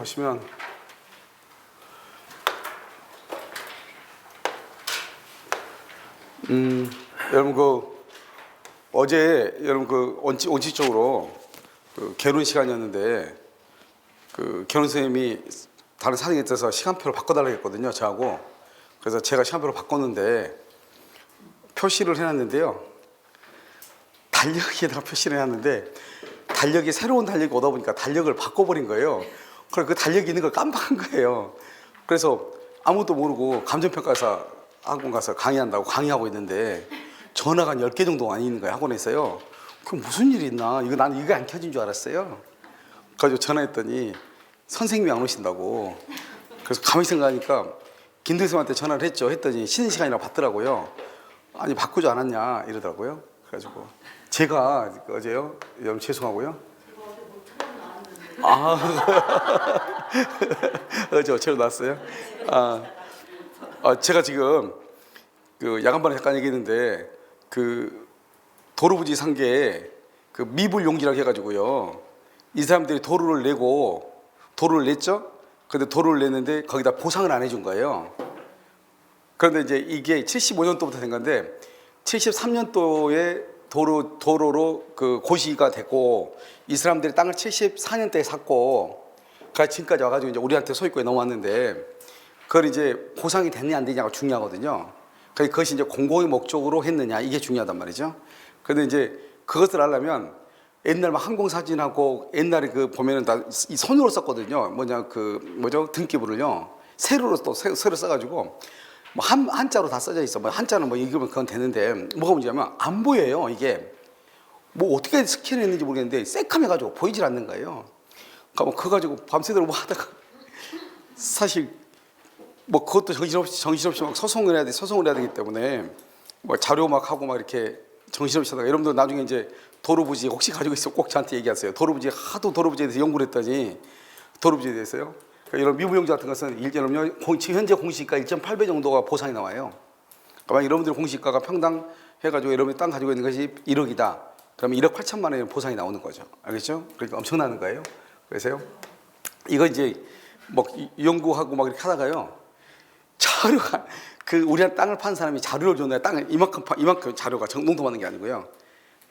보시면 여러분 어제 여러분 원칙적으로 결혼 시간이었는데 결혼 선생님이 다른 사정에 있어서 시간표를 바꿔달라고 했거든요, 저하고. 그래서 제가 시간표를 바꿨는데 표시를 해놨는데요, 달력에다가 표시를 해놨는데 달력이 새로운 달력이 오다 보니까 달력을 바꿔버린 거예요. 그래서 그 달력이 있는 걸 깜빡한 거예요. 그래서 아무것도 모르고 감정평가사 학원 가서 강의한다고 강의하고 있는데 전화가 한 10개 정도 안 있는 거예요, 학원에서요. 그럼 무슨 일이 있나? 나는 이거 안 켜진 줄 알았어요. 그래서 전화했더니 선생님이 안 오신다고. 그래서 가만히 생각하니까 김대리 선생님한테 전화를 했죠. 했더니 쉬는 시간이라고 받더라고요. 아니 바꾸지 않았냐 이러더라고요. 그래가지고 제가 어제요, 여러분 죄송하고요. 어제 어체로 나왔어요. 제가 지금 야간반에 잠깐 얘기했는데 도로부지 상계에 미불 용지라고 해가지고요, 이 사람들이 도로를 냈죠. 근데 도로를 냈는데 거기다 보상을 안 해준 거예요. 그런데 이제 이게 75년도부터 된 건데 73년도에 도로로 고시가 됐고, 이 사람들이 땅을 74년대에 샀고, 그래서 지금까지 와가지고 이제 우리한테 소유권이 넘어왔는데, 그걸 이제 보상이 됐냐 안 되냐가 중요하거든요. 그것이 이제 공공의 목적으로 했느냐, 이게 중요하단 말이죠. 그런데 이제 그것을 하려면 옛날 막 항공사진하고 옛날에 보면은 다 이 손으로 썼거든요. 등기부를요. 세로로 또 새로 써가지고 뭐 한자로 다 써져 있어. 뭐 한자는 뭐 읽으면 그건 되는데, 뭐가 문제냐면 안 보여요. 이게 뭐 어떻게 스캔했는지 모르겠는데 새카매가지고 보이질 않는 거예요. 그러니까 그거 가지고 밤새도록 뭐 하다가 사실 뭐 그것도 정신없이 막 소송을 해야 되기 때문에 뭐 자료 막 하고 막 이렇게 정신없이 하다가, 여러분들 나중에 이제 도로부지 혹시 가지고 있으면 꼭 저한테 얘기하세요. 도로부지에 대해서 연구를 했더니 도로부지에 대해서요, 이런 미부용지 같은 것은 현재 공시가 1.8배 정도가 보상이 나와요. 그러면 여러분들 공시가가 평당 해가지고 여러분이 땅 가지고 있는 것이 1억이다. 그러면 1억 8천만 원의 보상이 나오는 거죠. 알겠죠? 그러니까 엄청나는 거예요. 그래서요, 이거 이제 뭐 연구하고 막 이렇게 하다가요, 자료가 우리한테 땅을 판 사람이 자료를 줬는데 땅을 이만큼 자료가 농도받는 게 아니고요.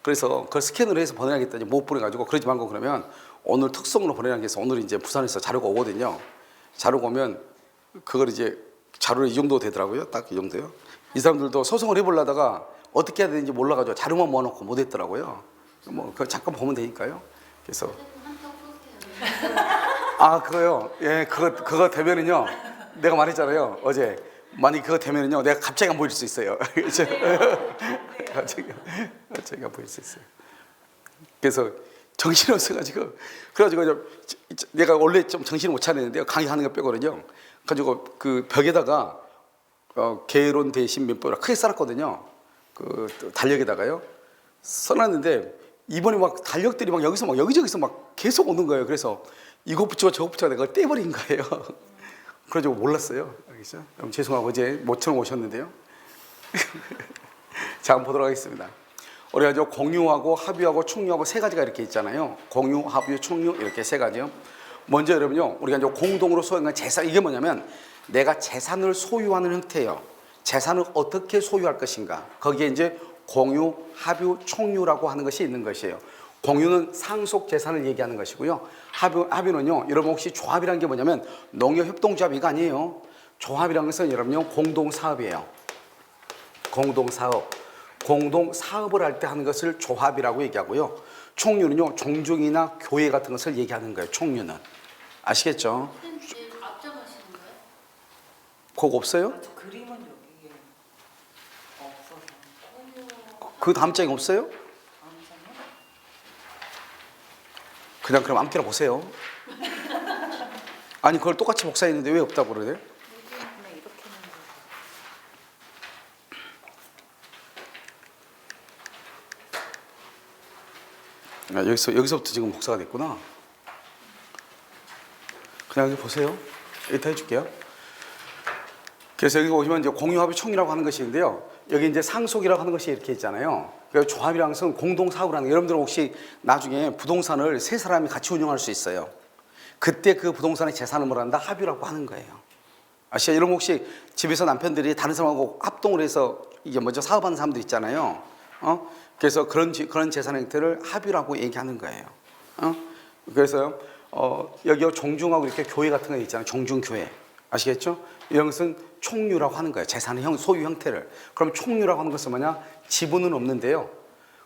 그래서 그걸 스캔으로 해서 보내야겠다니 못 보내가지고, 그러지 말고 그러면 오늘 특송으로 보내라고 해서 오늘 이제 부산에서 자료가 오거든요. 자료가 오면 그걸 이제 자료를 이 정도 되더라고요. 딱 이 정도요. 이 사람들도 소송을 해보려다가 어떻게 해야 되는지 몰라가지고 자료만 모아놓고 못했더라고요. 뭐 그거 잠깐 보면 되니까요. 그래서 그거요. 예, 그거 되면은요, 내가 말했잖아요, 어제. 만약 그거 되면은요, 내가 갑자기 안 보일 수 있어요. 갑자기 안 보일 수 있어요. 그래서 정신이 없어가지고, 그래가지고 내가 원래 좀 정신을 못 차리는데요, 강의하는 거 빼거든요. 가지고 벽에다가 개론 대신 면보라 크게 써놨거든요. 달력에다가요. 써놨는데 이번에 막 달력들이 막 여기서 막 여기저기서 막 계속 오는 거예요. 그래서 이거 붙이고 저거 붙이고 내가 떼버린 거예요. 그래가지고 몰랐어요. 알겠죠? 그럼 죄송하고 어제 모처럼 오셨는데요. 자, 한번 보도록 하겠습니다. 우리가 공유하고 합유하고 총유하고 세 가지가 이렇게 있잖아요. 공유, 합유, 총유 이렇게 세 가지요. 먼저 여러분요, 우리가 이제 공동으로 소유한 재산, 이게 뭐냐면 내가 재산을 소유하는 형태예요. 재산을 어떻게 소유할 것인가. 거기에 이제 공유, 합유, 총유라고 하는 것이 있는 것이에요. 공유는 상속 재산을 얘기하는 것이고요. 합유는요, 여러분 혹시 조합이라는 게 뭐냐면 농협협동조합이가 아니에요. 조합이라는 것은 여러분요, 공동사업이에요. 공동사업. 공동사업을 할 때 하는 것을 조합이라고 얘기하고요. 총유는요, 종족이나 교회 같은 것을 얘기하는 거예요. 총유는. 아시겠죠? 앞장하시는 거예요? 그거 없어요? 저 그림은 여기에 없어서. 그 다음 장에 없어요? 그냥 그럼 아무렇게나 보세요. 아니 그걸 똑같이 복사했는데 왜 없다고 그러네? 여기서부터 지금 복사가 됐구나. 그냥 여기 보세요. 여기다 해줄게요. 그래서 여기 보시면 이제 공유합의 총이라고 하는 것이 있는데요. 여기 이제 상속이라고 하는 것이 이렇게 있잖아요. 그러니까 조합이라는 것은 공동사업을 하는 거예요. 여러분들은 혹시 나중에 부동산을 세 사람이 같이 운영할 수 있어요. 그때 그 부동산의 재산을 뭐란다? 합유라고 하는 거예요. 아시죠? 여러분 혹시 집에서 남편들이 다른 사람하고 합동을 해서 이게 뭐죠? 사업하는 사람들 있잖아요. 그래서 그런 재산 형태를 합유라고 얘기하는 거예요. 그래서 여기 종중하고 이렇게 교회 같은 거 있잖아요. 종중교회. 아시겠죠? 이런 것은 총유라고 하는 거예요. 재산의 소유 형태를. 그럼 총유라고 하는 것은 뭐냐? 지분은 없는데요.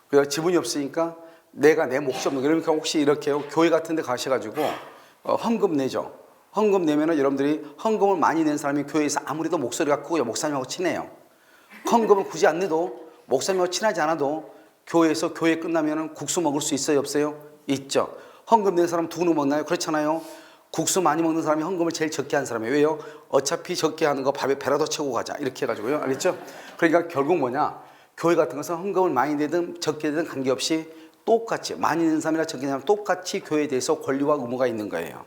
그래서 지분이 없으니까 내가 내 몫이 없는 거예요. 그러니까 혹시 이렇게요. 교회 같은 데 가셔가지고 헌금 내죠. 헌금 내면은 여러분들이 헌금을 많이 낸 사람이 교회에서 아무래도 목소리가 크고 목사님하고 친해요. 헌금을 굳이 안 내도 목사님하고 친하지 않아도 교회에서 교회 끝나면은 국수 먹을 수 있어요? 없어요? 있죠. 헌금 낸 사람 누구는 먹나요? 그렇잖아요. 국수 많이 먹는 사람이 헌금을 제일 적게 한 사람이에요. 왜요? 어차피 적게 하는 거 밥에 배라도 채우고 가자. 이렇게 해가지고요. 알겠죠? 그러니까 결국 뭐냐? 교회 같은 것은 헌금을 많이 내든 적게 내든 관계없이 똑같이 많이 내는 사람이나 적게 내는 사람 똑같이 교회에 대해서 권리와 의무가 있는 거예요.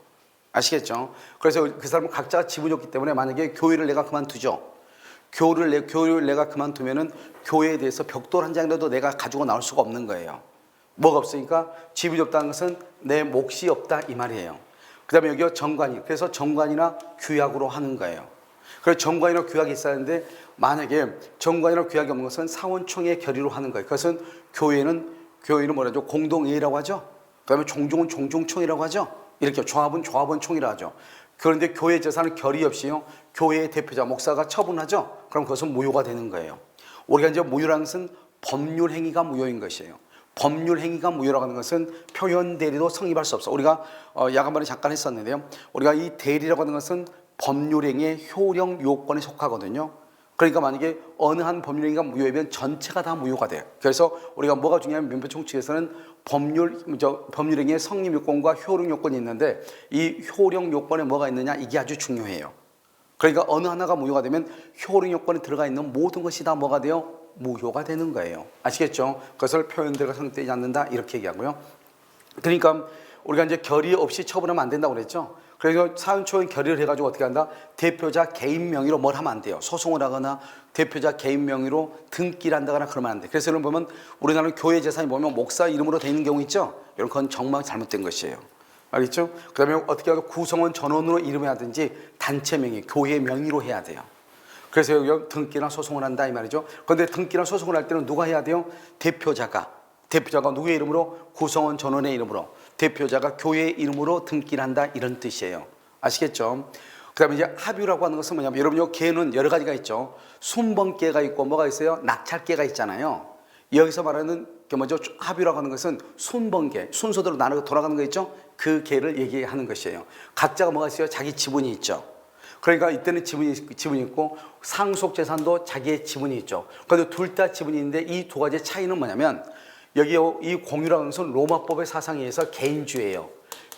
아시겠죠? 그래서 그 사람은 각자가 지분이 없기 때문에 만약에 교회를 내가 그만두죠. 교회를 내가 그만두면은 교회에 대해서 벽돌 한 장이라도 내가 가지고 나올 수가 없는 거예요. 뭐가 없으니까 지분이 없다는 것은 내 몫이 없다 이 말이에요. 그 다음에 여기가 정관이, 그래서 정관이나 규약으로 하는 거예요. 그래서 정관이나 규약이 있어야 하는데 만약에 정관이나 규약이 없는 것은 사원총회 결의로 하는 거예요. 그것은 교회는 뭐라 하죠? 공동회의라고 하죠. 그 다음에 종중은 종중총이라고 하죠. 이렇게 조합은 총이라고 하죠. 그런데 교회 재산을 결의 없이요, 교회의 대표자 목사가 처분하죠. 그럼 그것은 무효가 되는 거예요. 우리가 이제 무효라는 것은 법률 행위가 무효인 것이에요. 법률 행위가 무효라고 하는 것은 표현 대리도 성립할 수 없어. 우리가 야간반에 잠깐 했었는데요. 우리가 이 대리라고 하는 것은 법률 행위의 효력 요건에 속하거든요. 그러니까 만약에 어느 한 법률 행위가 무효이면 전체가 다 무효가 돼요. 그래서 우리가 뭐가 중요하면 민법총 측에서는 법률 행위의 성립 요건과 효력 요건이 있는데 이 효력 요건에 뭐가 있느냐 이게 아주 중요해요. 그러니까 어느 하나가 무효가 되면 효력 요건에 들어가 있는 모든 것이 다 뭐가 돼요? 무효가 되는 거예요. 아시겠죠? 그것을 표현대로가 성립되지 않는다 이렇게 얘기하고요. 그러니까 우리가 이제 결의 없이 처분하면 안 된다고 그랬죠. 그래서 사원총회 결의를 해가지고 어떻게 한다? 대표자 개인 명의로 뭘 하면 안 돼요. 소송을 하거나 대표자 개인 명의로 등기를 한다거나 그러면 안 돼. 그래서 여러분 보면 우리나라는 교회 재산이 보면 목사 이름으로 돼 있는 경우 있죠. 이런 건 정말 잘못된 것이에요. 알겠죠? 그 다음에 어떻게 하고 구성원 전원으로 이름을 하든지 단체 명의, 교회 명의로 해야 돼요. 그래서 여기 등기나 소송을 한다 이 말이죠. 그런데 등기나 소송을 할 때는 누가 해야 돼요? 대표자가 누구의 이름으로? 구성원 전원의 이름으로. 대표자가 교회의 이름으로 등기를 한다 이런 뜻이에요. 아시겠죠? 그 다음에 이제 합유라고 하는 것은 뭐냐면 여러분 요 계는 여러 가지가 있죠. 순번계가 있고 뭐가 있어요? 낙찰계가 있잖아요. 여기서 말하는 게 뭐죠? 합유라고 하는 것은 순번계, 순서대로 나눠 돌아가는 거 있죠? 그 계를 얘기하는 것이에요. 각자가 뭐가 있어요? 자기 지분이 있죠. 그러니까 이때는 지분이 있고 상속재산도 자기의 지분이 있죠. 그런데 둘 다 지분이 있는데 이 두 가지 차이는 뭐냐면 여기 이 공유라고 하는 것은 로마법의 사상에 의해서 개인주의예요.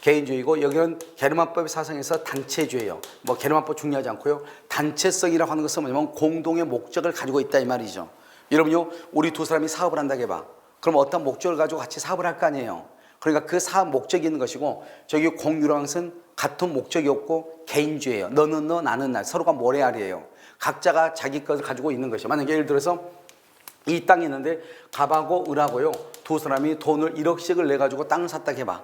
개인주의고 여기는 게르만법의 사상에 의해서 단체주의예요. 뭐 게르만법 중요하지 않고요. 단체성이라고 하는 것은 뭐냐면 공동의 목적을 가지고 있다 이 말이죠. 여러분요, 우리 두 사람이 사업을 한다고 해봐. 그럼 어떤 목적을 가지고 같이 사업을 할 거 아니에요. 그러니까 그 사업 목적이 있는 것이고 저기 공유라는 것은 같은 목적이 없고 개인주의예요. 너는 너 나는 나 서로가 모래알이에요. 각자가 자기 것을 가지고 있는 것이에요. 만약에 예를 들어서 이 땅이 있는데 갑하고 을하고요 두 사람이 돈을 1억씩을 내가지고 땅을 샀다고 해봐.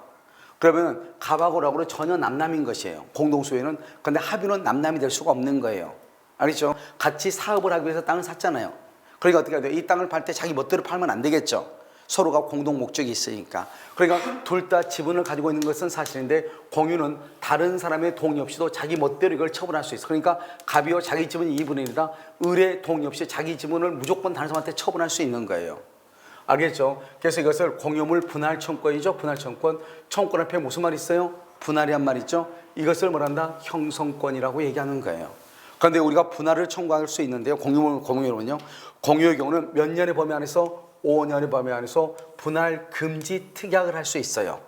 그러면 갑하고 을하고는 전혀 남남인 것이에요. 공동소유는. 그런데 합유는 남남이 될 수가 없는 거예요. 알겠죠? 같이 사업을 하기 위해서 땅을 샀잖아요. 그러니까 어떻게 해야 돼요? 이 땅을 팔 때 자기 멋대로 팔면 안 되겠죠. 서로가 공동 목적이 있으니까. 그러니까 둘 다 지분을 가지고 있는 것은 사실인데 공유는 다른 사람의 동의 없이도 자기 멋대로 이걸 처분할 수 있어. 그러니까 갑이요 자기 지분이 2분의 1이다. 을의 동의 없이 자기 지분을 무조건 다른 사람한테 처분할 수 있는 거예요. 알겠죠? 그래서 이것을 공유물 분할 청권이죠. 분할 청권. 청권 앞에 무슨 말이 있어요? 분할이란 말이 있죠. 이것을 뭐란다? 형성권이라고 얘기하는 거예요. 그런데 우리가 분할을 청구할 수 있는데요. 공유물은요. 공유의 경우는 몇 년의 범위 안에서 5년의 범위 안에서 분할 금지 특약을 할 수 있어요.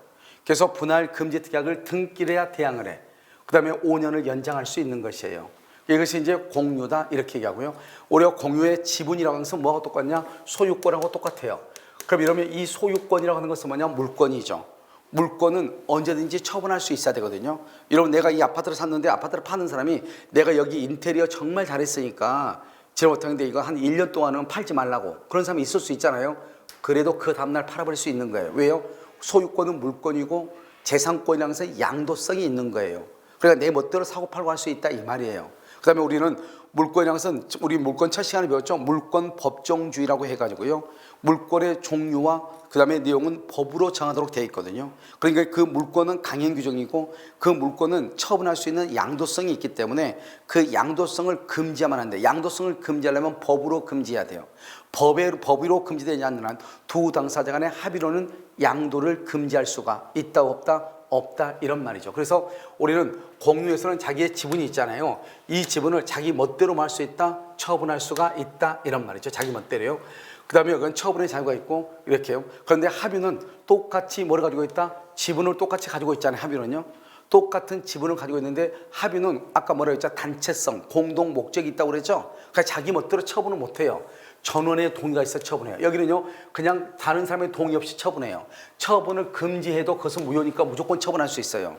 그래서 분할 금지 특약을 등기를 해야 대항을 해. 그 다음에 5년을 연장할 수 있는 것이에요. 이것이 이제 공유다 이렇게 얘기하고요. 우리가 공유의 지분이라고 하는 것은 뭐가 똑같냐? 소유권하고 똑같아요. 그럼 이러면 이 소유권이라고 하는 것은 뭐냐? 물권이죠. 물권은 언제든지 처분할 수 있어야 되거든요. 여러분 내가 이 아파트를 샀는데 아파트를 파는 사람이 내가 여기 인테리어 정말 잘했으니까 제가 못하는데 이거 한 1년 동안은 팔지 말라고 그런 사람이 있을 수 있잖아요. 그래도 그 다음날 팔아버릴 수 있는 거예요. 왜요? 소유권은 물권이고 재산권이라면서 양도성이 있는 거예요. 그러니까 내 멋대로 사고 팔고 할 수 있다 이 말이에요. 그 다음에 우리는 물권이라면서 우리 물권 첫 시간에 배웠죠. 물권 법정주의라고 해가지고요. 물권의 종류와 그 다음에 내용은 법으로 정하도록 되어 있거든요. 그러니까 그 물권은 강행 규정이고 그 물권은 처분할 수 있는 양도성이 있기 때문에 그 양도성을 금지하면 안 돼. 양도성을 금지하려면 법으로 금지해야 돼요. 법으로 금지되지 않는 한 두 당사자 간의 합의로는 양도를 금지할 수가 있다 없다? 없다 이런 말이죠. 그래서 우리는 공유에서는 자기의 지분이 있잖아요. 이 지분을 자기 멋대로 할 수 있다, 처분할 수가 있다 이런 말이죠. 자기 멋대로요. 그 다음에 여기는 처분의 자유가 있고 이렇게요. 그런데 합의는 똑같이 뭐를 가지고 있다? 지분을 똑같이 가지고 있잖아요. 합의는요. 똑같은 지분을 가지고 있는데 합의는 아까 뭐라고 했죠? 단체성, 공동 목적이 있다고 그랬죠. 그러니까 자기 멋대로 처분을 못해요. 전원의 동의가 있어 처분해요. 여기는요 그냥 다른 사람의 동의 없이 처분해요. 처분을 금지해도 그것은 무효니까 무조건 처분할 수 있어요.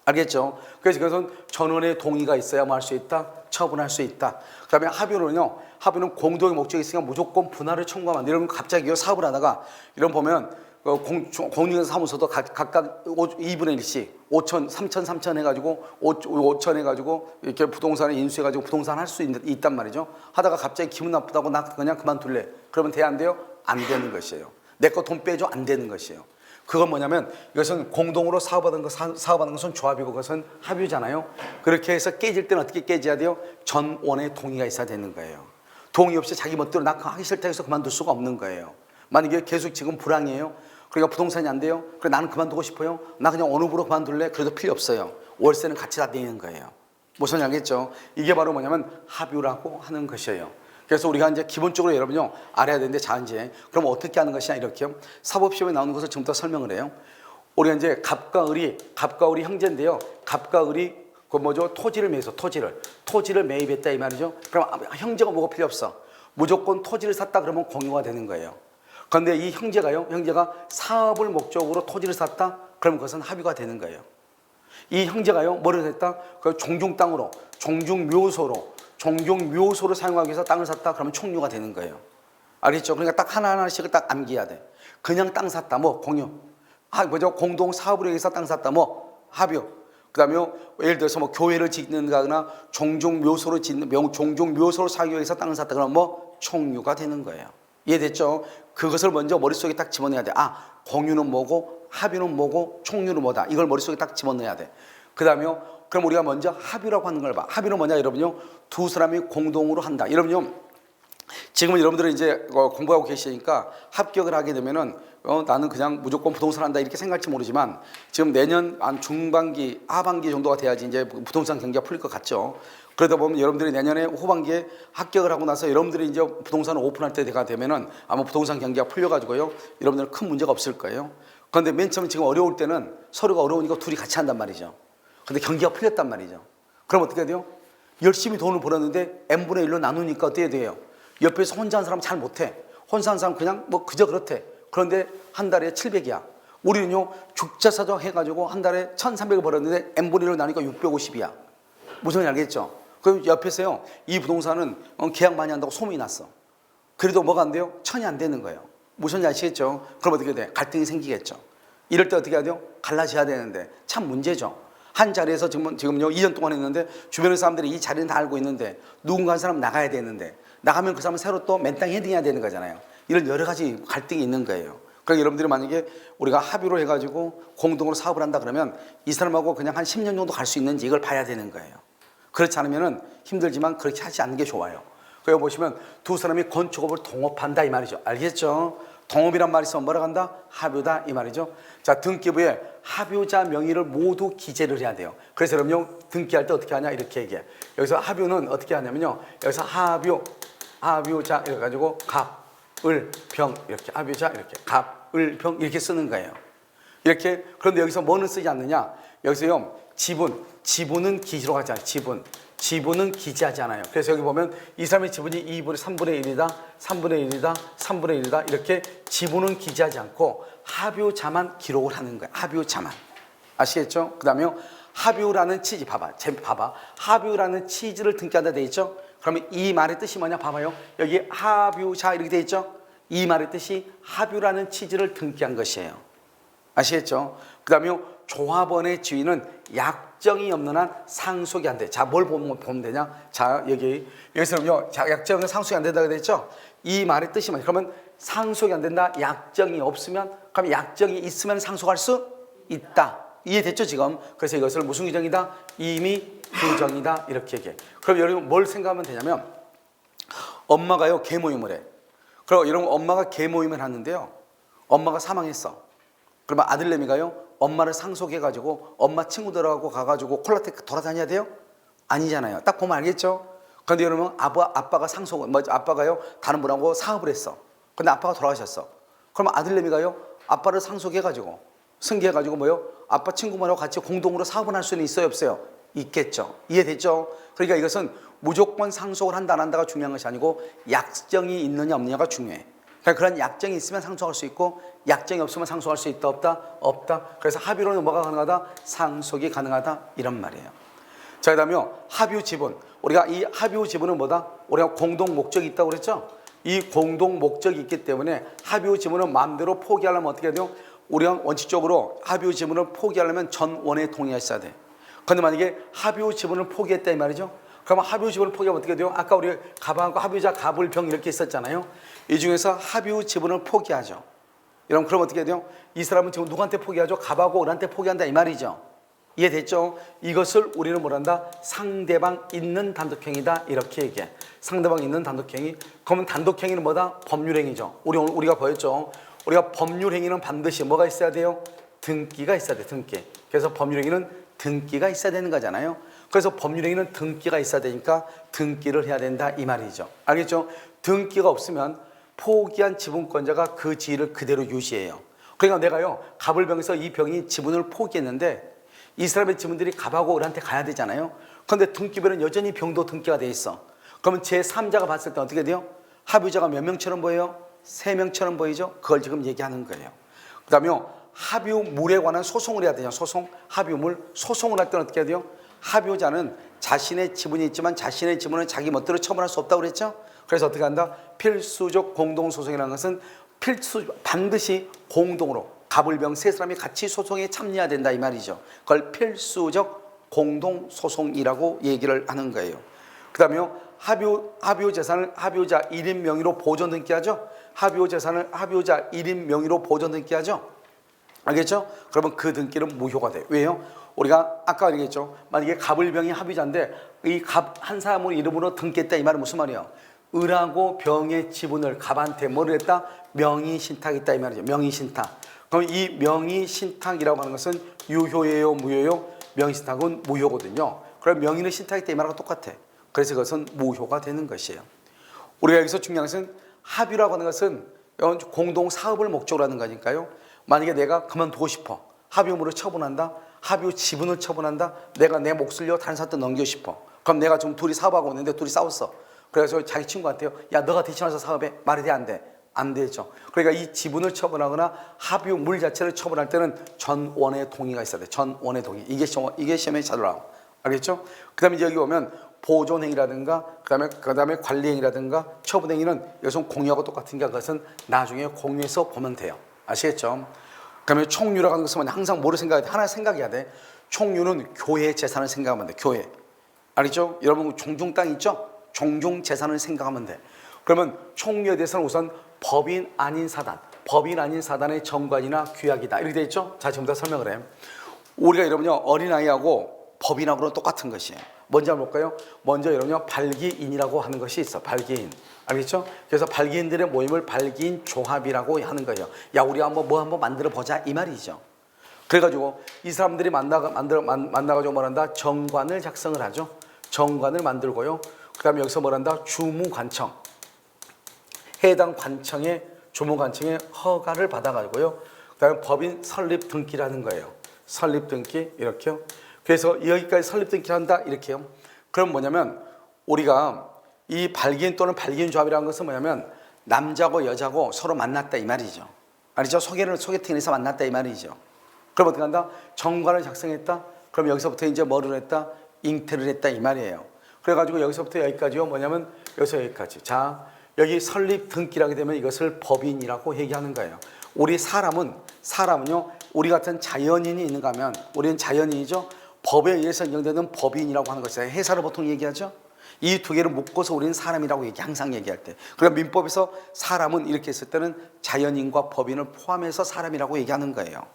알겠죠? 그래서 그것은 전원의 동의가 있어야만 할 수 있다, 처분할 수 있다. 그 다음에 합의는요, 합의는 공동의 목적이 있으니까 무조건 분할을 청구하면 안 돼요. 여러분 갑자기 사업을 하다가 이런 보면 공인중개사 사무소도 각각 2분의 1씩 5천, 3천, 3천 해가지고 5천 해가지고 이렇게 부동산을 인수해가지고 부동산 할 수 있단 말이죠. 하다가 갑자기 기분 나쁘다고 나 그냥 그만둘래. 그러면 돼 안 돼요? 안 되는 것이에요. 내 거 돈 빼줘 안 되는 것이에요. 그건 뭐냐면 이것은 공동으로 사업하는 것은 조합이고 그것은 합의잖아요. 그렇게 해서 깨질 때는 어떻게 깨져야 돼요? 전원의 동의가 있어야 되는 거예요. 동의 없이 자기 멋대로 나 하기 싫다 해서 그만둘 수가 없는 거예요. 만약에 계속 지금 불황이에요. 그러니까 부동산이 안 돼요. 그래 나는 그만두고 싶어요. 나 그냥 어느 부로 그만둘래. 그래도 필요 없어요. 월세는 같이 다 내는 거예요. 무슨 알겠죠? 이게 바로 뭐냐면 합의라고 하는 것이에요. 그래서 우리가 이제 기본적으로 여러분요 알아야 되는데 자 이제 그럼 어떻게 하는 것이냐 이렇게요. 사법시험에 나오는 것을 지금부터 설명을 해요. 우리가 이제 갑과 을이 형제인데요. 갑과 을이 그 뭐죠? 토지를 매입해서 토지를 매입했다 이 말이죠. 그럼 형제가 뭐가 필요 없어. 무조건 토지를 샀다 그러면 공유가 되는 거예요. 그런데 이 형제가 사업을 목적으로 토지를 샀다? 그러면 그것은 합의가 되는 거예요. 이 형제가요, 뭐를 했다? 그 종중 땅으로, 종중 묘소로 사용하기 위해서 땅을 샀다? 그러면 총류가 되는 거예요. 알겠죠? 그러니까 딱 하나하나씩을 딱 암기해야 돼. 그냥 땅 샀다, 뭐, 공유. 공동 사업을 위해서 땅 샀다, 뭐, 합의. 그 다음에 예를 들어서 뭐 교회를 짓는다거나 종중 묘소로 사용하기 위해서 땅을 샀다. 그러면 뭐, 총류가 되는 거예요. 이해됐죠? 그것을 먼저 머릿속에 딱 집어넣어야 돼. 공유는 뭐고 합의는 뭐고 총유는 뭐다. 이걸 머릿속에 딱 집어넣어야 돼. 그 다음에 그럼 우리가 먼저 합의라고 하는 걸 봐. 합의는 뭐냐 여러분요. 두 사람이 공동으로 한다. 여러분요. 지금은 여러분들은 이제 공부하고 계시니까 합격을 하게 되면은 나는 그냥 무조건 부동산 한다 이렇게 생각할지 모르지만 지금 내년 한 중반기, 하반기 정도가 돼야지 이제 부동산 경기가 풀릴 것 같죠. 그러다 보면 여러분들이 내년에 후반기에 합격을 하고 나서 여러분들이 이제 부동산을 오픈할 때가 되면은 아마 부동산 경기가 풀려가지고요. 여러분들은 큰 문제가 없을 거예요. 그런데 맨 처음 지금 어려울 때는 서로가 어려우니까 둘이 같이 한단 말이죠. 근데 경기가 풀렸단 말이죠. 그럼 어떻게 돼요? 열심히 돈을 벌었는데 n분의 1로 나누니까 어떻게 돼요? 옆에서 혼자 한 사람 잘 못해. 혼자 한 사람 그냥 뭐 그저 그렇대. 그런데 한 달에 700이야. 우리는요 죽자사정 해가지고 한 달에 1,300을 벌었는데 n분의 1로 나누니까 650이야. 무슨 말인지 알겠죠? 그럼 옆에서요 이 부동산은 계약 많이 한다고 소문이 났어. 그래도 뭐가 안 돼요? 1,000이 안 되는 거예요. 무슨 말인지 아시겠죠? 그럼 어떻게 돼? 갈등이 생기겠죠. 이럴 때 어떻게 해야 돼요? 갈라져야 되는데 참 문제죠. 한 자리에서 지금요 2년 동안 했는데 주변의 사람들이 이 자리는 다 알고 있는데 누군가 한 사람 나가야 되는데 나가면 그 사람은 새로 또 맨땅 헤딩해야 되는 거잖아요. 이런 여러 가지 갈등이 있는 거예요. 그러니까 여러분들이 만약에 우리가 합의로 해가지고 공동으로 사업을 한다 그러면 이 사람하고 그냥 한 10년 정도 갈 수 있는지 이걸 봐야 되는 거예요. 그렇지 않으면 힘들지만 그렇게 하지 않는 게 좋아요. 그리고 보시면 두 사람이 건축업을 동업한다 이 말이죠. 알겠죠? 동업이란 말이 있으면 뭐라고 한다? 합의다 이 말이죠. 자, 등기부에 합의자 명의를 모두 기재를 해야 돼요. 그래서 여러분요 등기할 때 어떻게 하냐 이렇게 얘기해. 여기서 합의는 어떻게 하냐면요. 여기서 합의자 이렇게 가지고 갑, 을, 병 이렇게 합의자 이렇게 갑, 을, 병 이렇게 쓰는 거예요. 이렇게. 그런데 여기서 뭐는 쓰지 않느냐? 여기서요 지분은 기지로 가잖아요. 지분은 기재하지 않아요. 그래서 여기 보면 이 사람의 지분이 2분의 3분의 1이다, 3분의 1이다, 3분의 1이다 이렇게 지분은 기재하지 않고 합의자만 기록을 하는 거예요. 합의자만. 아시겠죠? 그 다음에 합의라는 취지 봐봐. 합의라는 취지를 등기한다 돼 있죠? 그러면 이 말의 뜻이 뭐냐 봐봐요. 여기 합의자 이렇게 돼 있죠? 이 말의 뜻이 합의라는 취지를 등기한 것이에요. 아시겠죠? 그 다음에 조합원의 지위는 약정이 없는 한 상속이 안 돼. 자, 뭘 보면 되냐? 자, 여기서는요, 자, 약정은 상속이 안 된다고 됐죠? 이 말의 뜻이 뭐냐? 그러면 상속이 안 된다. 약정이 없으면, 그럼 약정이 있으면 상속할 수 있다. 이해됐죠, 지금? 그래서 이것을 무슨 규정이다? 임의 규정이다. 이렇게 얘기해. 그럼 여러분 뭘 생각하면 되냐면, 엄마가요, 계모임을 해. 그리고 여러분, 엄마가 계모임을 하는데요. 엄마가 사망했어. 그러면 아들내미가요, 엄마를 상속해가지고 엄마 친구들하고 가가지고 콜라텍 돌아다녀야 돼요? 아니잖아요. 딱 보면 알겠죠? 그런데 여러분, 아빠가 아빠가요, 다른 분하고 사업을 했어. 근데 아빠가 돌아가셨어. 그러면 아들내미가요, 아빠를 상속해가지고, 승계해가지고 뭐요? 아빠 친구들하고 같이 공동으로 사업을 할 수는 있어요, 없어요? 있겠죠. 이해됐죠? 그러니까 이것은 무조건 상속을 한다, 안 한다가 중요한 것이 아니고 약정이 있느냐, 없느냐가 중요해. 그러니까 그런 약정이 있으면 상속할 수 있고 약정이 없으면 상속할 수 있다, 없다? 없다. 그래서 합의로는 뭐가 가능하다? 상속이 가능하다. 이런 말이에요. 자, 그 다음에 합의 지분. 우리가 이 합의 지분은 뭐다? 우리가 공동 목적이 있다고 그랬죠? 이 공동 목적이 있기 때문에 합의 지분은 마음대로 포기하려면 어떻게 해야 돼요? 우리가 원칙적으로 합의 지분을 포기하려면 전원의 동의가 있어야 돼. 그런데 만약에 합의 지분을 포기했다 이 말이죠? 그러면 합의 지분을 포기하면 어떻게 돼요? 아까 우리 가방하고 합의자, 갑을, 병 이렇게 있었잖아요. 이 중에서 합의 지분을 포기하죠. 여러분, 그럼 어떻게 돼요? 이 사람은 지금 누구한테 포기하죠? 갑하고 을한테 포기한다 이 말이죠. 이해됐죠? 이것을 우리는 뭐란다? 상대방 있는 단독행위다 이렇게 얘기해. 상대방 있는 단독행위. 그러면 단독행위는 뭐다? 법률행위죠. 우리가 보였죠. 우리가 법률행위는 반드시 뭐가 있어야 돼요? 등기가 있어야 돼. 등기. 그래서 법률행위는 등기가 있어야 되는 거잖아요. 그래서 법률행위는 등기가 있어야 되니까 등기를 해야 된다 이 말이죠. 알겠죠? 등기가 없으면 포기한 지분권자가 그 지위를 그대로 유지해요. 그러니까 내가요, 갑을 병에서 이 병이 지분을 포기했는데 이 사람의 지분들이 갑하고 을한테 가야 되잖아요. 그런데 등기별은 여전히 병도 등기가 돼 있어. 그러면 제3자가 봤을 때 어떻게 돼요? 합의자가 몇 명처럼 보여요? 3명처럼 보이죠? 그걸 지금 얘기하는 거예요. 그 다음에 합의물에 관한 소송을 해야 되죠. 합의물. 소송을 할 때는 어떻게 해야 돼요? 합의자는 자신의 지분이 있지만 자신의 지분은 자기 멋대로 처분할 수 없다고 그랬죠? 그래서 어떻게 한다? 필수적 공동소송이라는 것은 반드시 공동으로 갑을병 세 사람이 같이 소송에 참여해야 된다 이 말이죠. 그걸 필수적 공동소송이라고 얘기를 하는 거예요. 그 다음에 합의 재산을 합의자 1인 명의로 보존 등기하죠. 합의 재산을 합의자 1인 명의로 보존 등기하죠. 알겠죠? 그러면 그 등기는 무효가 돼요. 왜요? 우리가 아까 얘기했죠. 만약에 갑을병이 합의자인데 이 갑 한 사람의 이름으로 등기했다 이 말은 무슨 말이에요? 을하고 병의 지분을 갑한테 뭐를 했다? 명의신탁했다 이 말이죠. 명의신탁. 그럼 이 명의신탁이라고 하는 것은 유효예요, 무효예요? 명의신탁은 무효거든요. 그럼 명의는 신탁했다 이 말하고 똑같아. 그래서 그것은 무효가 되는 것이에요. 우리가 여기서 중요한 것은 합의라고 하는 것은 공동 사업을 목적으로 하는 거니까요. 만약에 내가 그만두고 싶어. 합의물을 처분한다. 합의 지분을 처분한다. 내가 내 몫을요 다른 사람한테 넘기고 싶어. 그럼 내가 지금 둘이 사업하고 있는데 둘이 싸웠어. 그래서 자기 친구한테요, 야 너가 대신해서 사업해. 말이 돼 안 돼? 안 되죠. 그러니까 이 지분을 처분하거나 합의물 자체를 처분할 때는 전원의 동의가 있어야 돼. 전원의 동의. 이게 시험에 잘 나와. 알겠죠? 그 다음에 여기 보면 보존행위라든가 그다음에 관리행위라든가 처분행위는 여기서 공유하고 똑같은 게 그것은 나중에 공유해서 보면 돼요. 아시겠죠? 그다음에 총유라고 하는 것은 항상 뭐를 생각해야 돼? 하나 생각해야 돼. 총유는 교회 재산을 생각하면 돼. 교회. 알겠죠? 여러분 종중 땅 있죠? 종중 재산을 생각하면 돼. 그러면 총유에 대해서는 우선 법인 아닌 사단의 정관이나 규약이다. 이렇게 돼 있죠? 자, 지금 더 설명을 해. 우리가 여러분요 어린아이하고 법인하고는 똑같은 것이에요. 먼저 한번 볼까요? 먼저 여러분요 발기인이라고 하는 것이 있어. 발기인. 알겠죠? 그래서 발기인들의 모임을 발기인 조합이라고 하는 거예요. 야, 우리 한번 만들어 보자 이 말이죠. 그래가지고 이 사람들이 만나가지고 뭐란다? 정관을 작성을 하죠. 정관을 만들고요. 그다음에 여기서 뭐란다? 주무관청. 해당 관청의 주무관청의 허가를 받아가지고요. 그다음에 법인 설립 등기라는 거예요. 설립 등기 이렇게요. 그래서 여기까지 설립 등기를 한다 이렇게요. 그럼 뭐냐면 우리가 이 발기인 또는 발기인 조합이라는 것은 뭐냐면 남자고 여자고 서로 만났다 이 말이죠. 알죠? 소개팅을 해서 만났다 이 말이죠. 그럼 어떻게 한다? 정관을 작성했다. 그럼 여기서부터 이제 뭐를 했다? 잉태를 했다 이 말이에요. 그래가지고 여기서부터 여기까지요. 뭐냐면 여기서 여기까지. 자, 여기 설립 등기라게 되면 이것을 법인이라고 얘기하는 거예요. 우리 사람은요 우리 같은 자연인이 있는가 하면 우리는 자연인이죠. 법에 의해서 인정되는 법인이라고 하는 것이에요. 해사를 보통 얘기하죠. 이 두 개를 묶어서 우리는 사람이라고 항상 얘기할 때. 그러니까 민법에서 사람은 이렇게 했을 때는 자연인과 법인을 포함해서 사람이라고 얘기하는 거예요.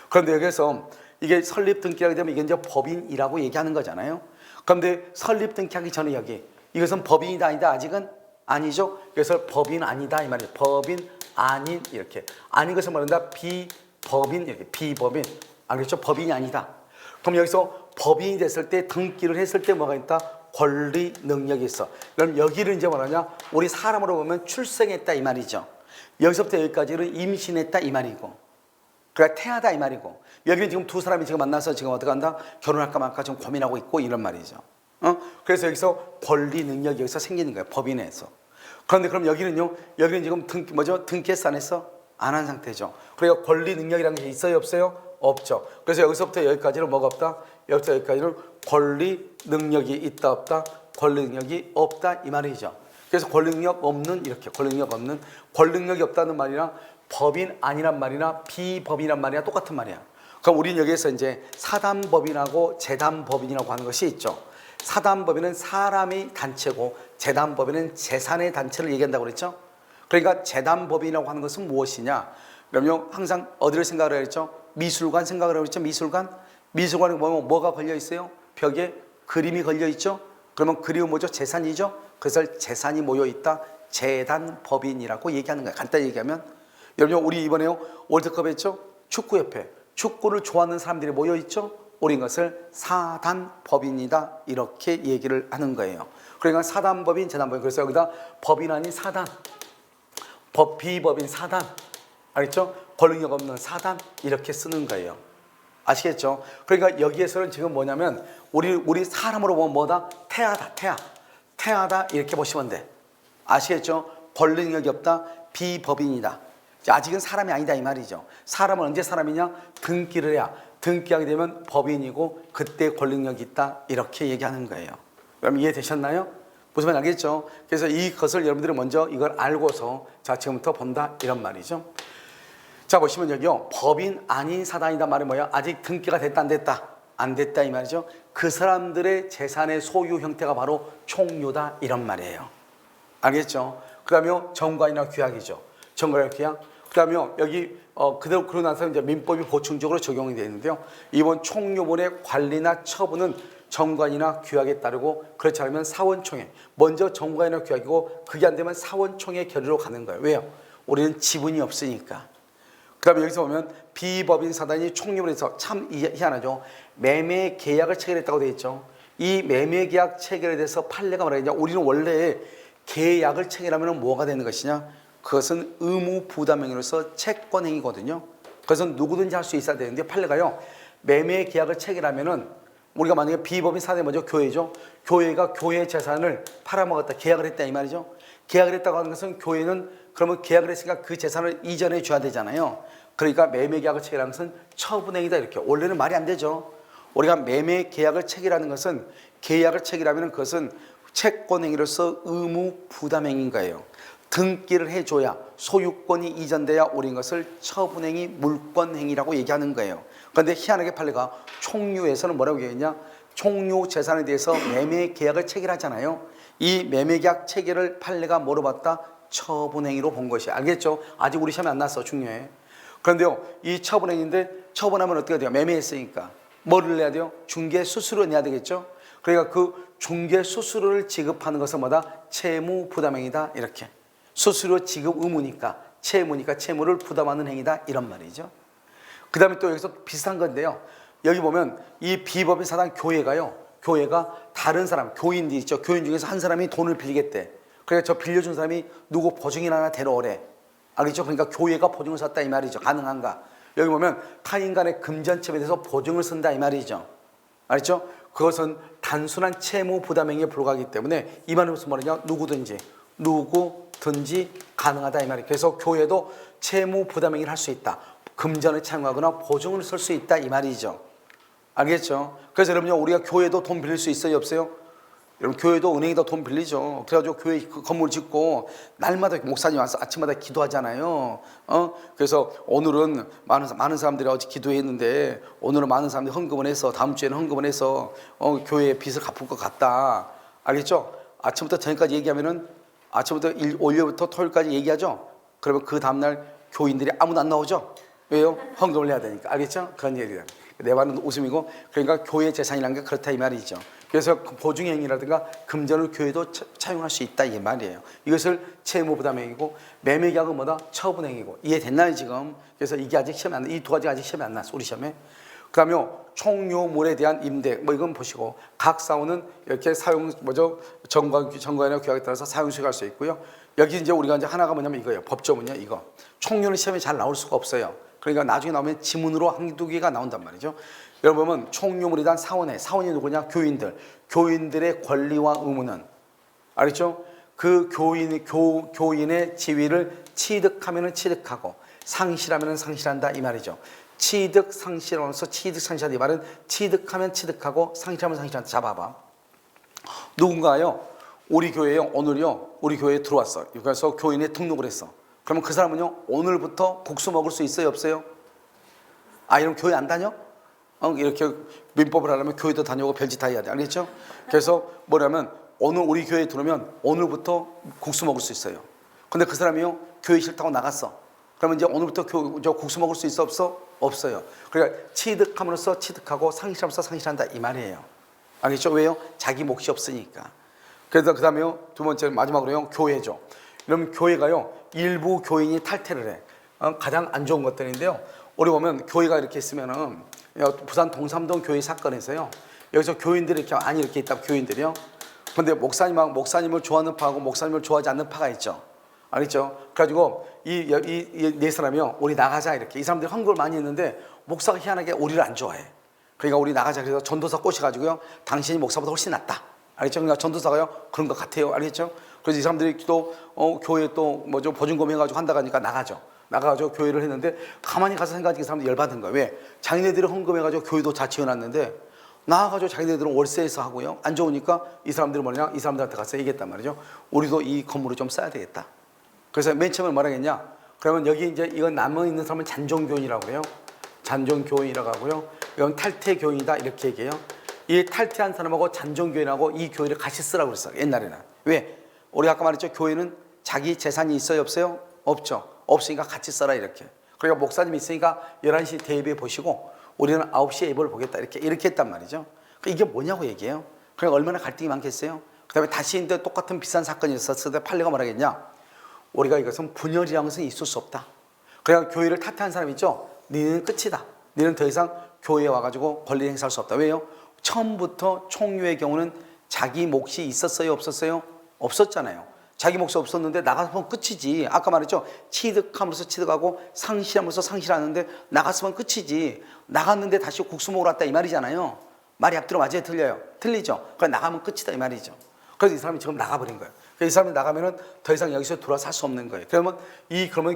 그런데 여기서 이게 설립 등기하게 되면 이게 이제 법인이라고 얘기하는 거잖아요. 그런데 설립 등기하기 전에 여기 이것은 법인이다 아니다 아직은 아니죠. 그래서 법인 아니다 이 말이에요. 법인 아닌 이렇게 아닌 것을 말한다. 비법인 이렇게 비법인 알겠죠? 법인이 아니다. 그럼 여기서 법인이 됐을 때 등기를 했을 때 뭐가 있다? 권리 능력이 있어. 그럼 여기를 이제 뭐라냐? 우리 사람으로 보면 출생했다 이 말이죠. 여기서부터 여기까지는 임신했다 이 말이고, 그러니까 태하다 이 말이고, 여기는 지금 두 사람이 지금 만나서 지금 어떻게 한다? 결혼할까 말까 지금 고민하고 있고 이런 말이죠. 그래서 여기서 권리 능력이 여기서 생기는 거예요. 법인에서. 그런데 그럼 여기는요? 여기는 지금 등기했어 안 했어? 안 한 상태죠. 그러니까 권리 능력이라는 게 있어요 없어요? 없죠. 그래서 여기서부터 여기까지는 뭐가 없다? 여기서 여기까지는 권리 능력이 있다 없다? 권리 능력이 없다 이 말이죠. 그래서 권리 능력 없는 이렇게 권리 능력 없는, 권리 능력이 없다는 말이나 법인 아니란 말이나 비법인이란 말이나 똑같은 말이야. 그럼 우리는 여기에서 이제 사단법인하고 재단법인이라고 하는 것이 있죠. 사단법인은 사람의 단체고 재단법인은 재산의 단체를 얘기한다고 그랬죠. 그러니까 재단법인이라고 하는 것은 무엇이냐? 그러면 항상 어디를 생각을 했죠? 미술관 생각을 하고 있죠. 미술관에 보면 뭐가 걸려 있어요? 벽에 그림이 걸려 있죠. 그러면 그림은 뭐죠? 재산이죠. 그래서 재산이 모여 있다. 재단법인이라고 얘기하는 거예요. 간단히 얘기하면 여러분 우리 이번에요 월드컵 했죠. 축구협회 축구를 좋아하는 사람들이 모여 있죠. 우리 이것을 사단법인이다 이렇게 얘기를 하는 거예요. 그러니까 사단법인, 재단법인. 그래서 여기다 법인 아닌 사단, 비법인 사단, 알겠죠? 권리력 없는 사단 이렇게 쓰는 거예요. 아시겠죠? 그러니까 여기에서는 지금 뭐냐면 우리 사람으로 보면 뭐다? 태하다 이렇게 보시면 돼. 아시겠죠? 권리력이 없다, 비법인이다. 아직은 사람이 아니다 이 말이죠. 사람은 언제 사람이냐? 등기를 해야. 등기하게 되면 법인이고 그때 권리력이 있다 이렇게 얘기하는 거예요. 그럼 이해되셨나요? 무슨 말인지 알겠죠? 그래서 이것을 여러분들이 먼저 이걸 알고서 자 지금부터 본다 이런 말이죠. 자 보시면 여기요 법인 아닌 사단이다 말이 뭐야? 아직 등기가 됐다 안 됐다? 안 됐다 이 말이죠. 그 사람들의 재산의 소유 형태가 바로 총유다 이런 말이에요. 알겠죠? 그 다음에 정관이나 규약이죠. 정관이나 규약. 그 다음에 여기 그대로 그러고 나서 이제 민법이 보충적으로 적용이 되는데요. 이번 총유물의 관리나 처분은 정관이나 규약에 따르고 그렇지 않으면 사원총회. 먼저 정관이나 규약이고 그게 안 되면 사원총회 결의로 가는 거예요. 왜요? 우리는 지분이 없으니까. 그 다음에 여기서 보면 비법인 사단이 총유물에서 참 희한하죠. 매매 계약을 체결했다고 되어 있죠. 이 매매 계약 체결에 대해서 판례가 뭐라 했냐. 우리는 원래 계약을 체결하면 뭐가 되는 것이냐. 그것은 의무 부담행위로서 채권행위거든요. 그것은 누구든지 할 수 있어야 되는데 판례가요. 매매 계약을 체결하면은 우리가 만약에 비법인 사단이 먼저 교회죠. 교회가 교회 재산을 팔아먹었다. 계약을 했다 이 말이죠. 계약을 했다고 하는 것은 교회는 그러면 계약을 했으니까 그 재산을 이전해 줘야 되잖아요. 그러니까 매매 계약을 체결하는 것은 처분행위다 이렇게. 원래는 말이 안 되죠. 우리가 매매 계약을 체결하는 것은 계약을 체결하면 그것은 채권행위로서 의무 부담행위인 거예요. 등기를 해줘야 소유권이 이전돼야 우리 것을 처분행위, 물권행위라고 얘기하는 거예요. 그런데 희한하게 판례가 총유에서는 뭐라고 얘기했냐? 총유 재산에 대해서 매매 계약을 체결하잖아요. 이 매매 계약 체결을 판례가 뭐로 봤다? 처분행위로 본 것이. 알겠죠? 아직 우리 시험에 안 났어. 중요해. 그런데요, 이 처분행위인데 처분하면 어떻게 돼요? 매매했으니까 뭐를 내야 돼요? 중개 수수료 내야 되겠죠? 그러니까 그 중개 수수료를 지급하는 것은 뭐다? 채무 부담행위다 이렇게. 수수료 지급 의무니까 채무니까 채무를 부담하는 행위다 이런 말이죠. 그 다음에 또 여기서 비슷한 건데요. 여기 보면 이 비법인 사단 교회가요. 교회가 다른 사람 교인들이 있죠. 교인 중에서 한 사람이 돈을 빌리겠대. 그러니까 저 빌려준 사람이 누구 보증인 하나 데려오래. 알겠죠? 그러니까 교회가 보증을 썼다 이 말이죠. 가능한가? 여기 보면 타인 간의 금전첩에 대해서 보증을 쓴다 이 말이죠. 알겠죠? 그것은 단순한 채무 부담행위에 불과하기 때문에 이 말은 무슨 말이냐? 누구든지 가능하다 이 말이에요. 그래서 교회도 채무 부담행위를 할 수 있다. 금전을 채무하거나 보증을 쓸 수 있다 이 말이죠. 알겠죠? 그래서 여러분요 우리가 교회도 돈 빌릴 수 있어요 없어요? 여러분 교회도 은행에다 돈 빌리죠. 그래가지고 교회 그 건물 짓고 날마다 목사님 와서 아침마다 기도하잖아요. 그래서 오늘은 많은 사람들이 어제 기도했는데 오늘은 많은 사람들이 헌금을 해서 다음 주에는 헌금을 해서 교회에 빚을 갚을 것 같다. 알겠죠? 아침부터 저녁까지 얘기하면은 아침부터 월요일부터 토요일까지 얘기하죠. 그러면 그 다음날 교인들이 아무도 안 나오죠. 왜요? 헌금을 해야 되니까. 알겠죠? 그런 얘기예요. 내 말은 웃음이고, 그러니까 교회 재산이라는 게 그렇다 이 말이죠. 그래서 보증행위라든가 금전을 교회도 차용할 수 있다 이 말이에요. 이것을 채무부담행위고, 매매계약은 뭐다? 처분행위고. 이해됐나요 지금? 그래서 이게 아직 시험에 안 나. 이 두 가지가 아직 시험에 안 났어, 우리 시험에. 그 다음에 총요물에 대한 임대, 뭐 이건 보시고, 각 사원은 이렇게 사용, 정관이나 규약에 따라서 사용수익 할 수 있고요. 여기 이제 우리가 이제 하나가 뭐냐면 이거예요. 법조문이요, 이거. 총요는 시험에 잘 나올 수가 없어요. 그러니까 나중에 나오면 지문으로 한두 개가 나온단 말이죠. 여러분 보면 총요물에 대한 사원이 누구냐? 교인들의 권리와 의무는, 알겠죠? 그 교인의 지위를 취득하면은 취득하고 상실하면은 상실한다 이 말이죠. 취득 상실하면서 취득 상실한다 이 말은 취득하면 취득하고 상실하면 상실한다. 잡아봐. 누군가요? 우리 교회에 오늘요, 우리 교회에 들어왔어. 그래서 교인에 등록을 했어. 그러면 그 사람은요, 오늘부터 국수 먹을 수 있어요, 없어요? 아, 이러면 교회 안 다녀? 이렇게 민법을 하려면 교회도 다녀오고 별짓 다 해야 돼. 알겠죠? 그래서 뭐냐면 오늘 우리 교회에 들어오면 오늘부터 국수 먹을 수 있어요. 근데 그 사람이요, 교회 싫다고 나갔어. 그러면 이제 오늘부터 저 국수 먹을 수 있어, 없어? 없어요. 그러니까 취득함으로써 취득하고 상실함으로써 상실한다 이 말이에요. 알겠죠? 왜요? 자기 몫이 없으니까. 그래서 그 다음에요, 두 번째 마지막으로요, 교회죠. 그럼 교회가요, 일부 교인이 탈퇴를 해. 가장 안 좋은 것들인데요. 우리 보면 교회가 이렇게 있으면은 부산 동삼동 교회 사건에서요, 여기서 교인들이 이렇게 많이 이렇게 있다, 교인들이요. 근데 목사님을 좋아하는 파하고 목사님을 좋아하지 않는 파가 있죠. 알겠죠? 그래가지고 이 네 사람이요, 우리 나가자 이렇게. 이 사람들이 헌금을 많이 했는데 목사가 희한하게 우리를 안 좋아해. 그러니까 우리 나가자. 그래서 전도사 꼬셔가지고요, 당신이 목사보다 훨씬 낫다. 알겠죠? 그러니까 전도사가요, 그런 것 같아요. 알겠죠? 그래서 이 사람들이 또 교회 또 뭐죠, 보증금 해가지고 한다고 하니까 나가가지고 교회를 했는데, 가만히 가서 생각하니까 이 사람들 열받은 거야. 왜? 자기네들이 헌금해가지고 교회도 다 지어놨는데 나와가지고 자기네들은 월세에서 하고요, 안 좋으니까 이 사람들은 뭐냐, 이 사람들한테 가서 얘기했단 말이죠. 우리도 이 건물을 좀 써야 되겠다. 그래서 맨 처음에 뭐라 했냐, 그러면 여기 이제 이건 남아있는 사람은 잔종교인이라고 해요. 잔종교인이라고 하고요, 이건 탈퇴교인이다 이렇게 얘기해요. 이 탈퇴한 사람하고 잔종교인하고 이 교회를 같이 쓰라고 그랬어요, 옛날에는. 왜? 우리 아까 말했죠, 교회는 자기 재산이 있어요, 없어요? 없죠. 없으니까 같이 써라 이렇게. 그러니까 목사님이 있으니까 11시 대예배 보시고 우리는 9시에 예배를 보겠다 이렇게 했단 말이죠. 이게 뭐냐고 얘기해요. 그러니까 얼마나 갈등이 많겠어요. 그 다음에 다시 이제 똑같은 비싼 사건이 있었을 때 판례가 뭐라 하겠냐, 우리가 이것은 분열이라는 것은 있을 수 없다. 그러니까 교회를 탈퇴한 사람 있죠, 너는 끝이다. 너는 더 이상 교회에 와가지고 권리 행사할 수 없다. 왜요? 처음부터 총유의 경우는 자기 몫이 있었어요, 없었어요? 없었잖아요. 자기 몫이 없었는데 나가서 끝이지. 아까 말했죠, 취득함으로써 취득하고 상실함으로써 상실하는데 나갔으면 끝이지. 나갔는데 다시 국수 먹으러 왔다 이 말이잖아요. 말이 앞뒤로 맞아요, 틀려요? 틀리죠. 그럼 나가면 끝이다 이 말이죠. 그래서 이 사람이 지금 나가버린 거예요. 이 사람이 나가면은 더 이상 여기서 들어와 살 수 없는 거예요. 그러면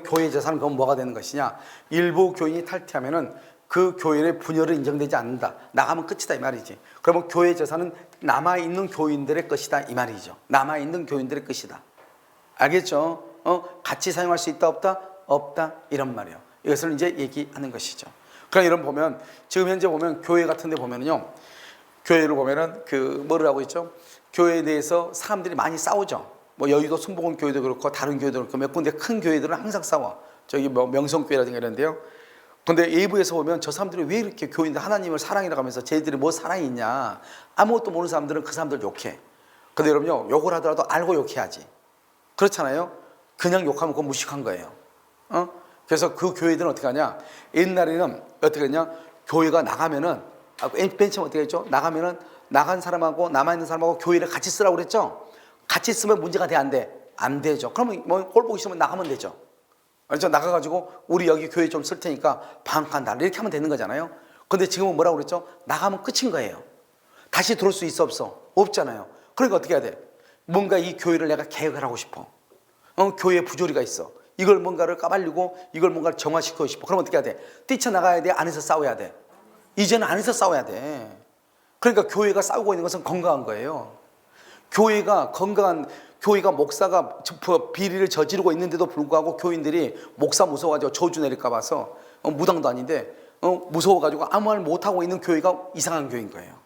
교회 재산은 그럼 뭐가 되는 것이냐? 일부 교인이 탈퇴하면은 그 교인의 분열은 인정되지 않는다. 나가면 끝이다 이 말이지. 그러면 교회 재산은 남아있는 교인들의 것이다 이 말이죠. 남아있는 교인들의 것이다. 알겠죠? 같이 사용할 수 있다 없다? 없다 이런 말이에요. 이것을 이제 얘기하는 것이죠. 그러니까 이런 보면 지금 현재 보면 교회 같은 데 보면은요, 교회를 보면은 뭐를 하고 있죠? 교회에 대해서 사람들이 많이 싸우죠. 뭐 여의도 순복음 교회도 그렇고 다른 교회도 그렇고 몇 군데 큰 교회들은 항상 싸워. 저기 뭐 명성교회라든가 이런데요. 근데 일부에서 보면 저 사람들이 왜 이렇게 교인들 하나님을 사랑이라고 하면서 쟤들이 뭐 사랑이 있냐, 아무것도 모르는 사람들은 그 사람들 욕해. 근데 여러분요, 욕을 하더라도 알고 욕해야지. 그렇잖아요. 그냥 욕하면 그건 무식한 거예요. 그래서 그 교회들은 어떻게 하냐, 옛날에는 어떻게 했냐, 교회가 나가면은 맨 처음 어떻게 했죠? 나가면은 나간 사람하고 남아있는 사람하고 교회를 같이 쓰라고 그랬죠. 같이 쓰면 문제가 돼, 안 돼? 안 되죠. 그러면 뭐 꼴 보기 싫으면 나가면 되죠. 그래서 나가가지고 우리 여기 교회 좀 쓸 테니까 반칸 달라 이렇게 하면 되는 거잖아요. 근데 지금은 뭐라고 그랬죠? 나가면 끝인 거예요. 다시 들어올 수 있어 없어? 없잖아요. 그러니까 어떻게 해야 돼? 뭔가 이 교회를 내가 개혁을 하고 싶어. 교회에 부조리가 있어. 이걸 뭔가를 까발리고 이걸 뭔가를 정화시키고 싶어. 그럼 어떻게 해야 돼? 뛰쳐나가야 돼? 안에서 싸워야 돼? 이제는 안에서 싸워야 돼. 그러니까 교회가 싸우고 있는 것은 건강한 거예요. 교회가 건강한 교회가 목사가 비리를 저지르고 있는데도 불구하고 교인들이 목사 무서워가지고 저주 내릴까 봐서 무당도 아닌데 무서워가지고 아무 말 못하고 있는 교회가 이상한 교회인 거예요.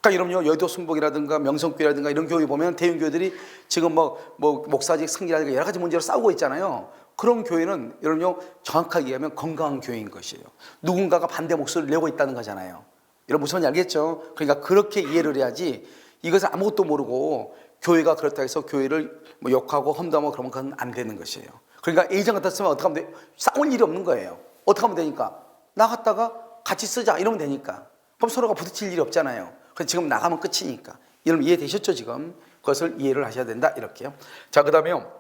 그러니까 여러분요, 여의도 순복이라든가 명성교회라든가 이런 교회 보면 대형교회들이 지금 뭐 목사직 승리라든가 여러 가지 문제로 싸우고 있잖아요. 그런 교회는 여러분요, 정확하게 얘기하면 건강한 교회인 것이에요. 누군가가 반대 목소리를 내고 있다는 거잖아요. 여러분 무슨 말인지 알겠죠? 그러니까 그렇게 이해를 해야지, 이것을 아무것도 모르고 교회가 그렇다 해서 교회를 뭐 욕하고 험담하고 그러면 그건 안 되는 것이에요. 그러니까 예전 같았으면 어떻게 하면 돼? 싸울 일이 없는 거예요. 어떻게 하면 되니까? 나갔다가 같이 쓰자 이러면 되니까. 그럼 서로가 부딪힐 일이 없잖아요. 그래서 지금 나가면 끝이니까. 여러분 이해되셨죠 지금? 그것을 이해를 하셔야 된다 이렇게요. 자, 그 다음에요,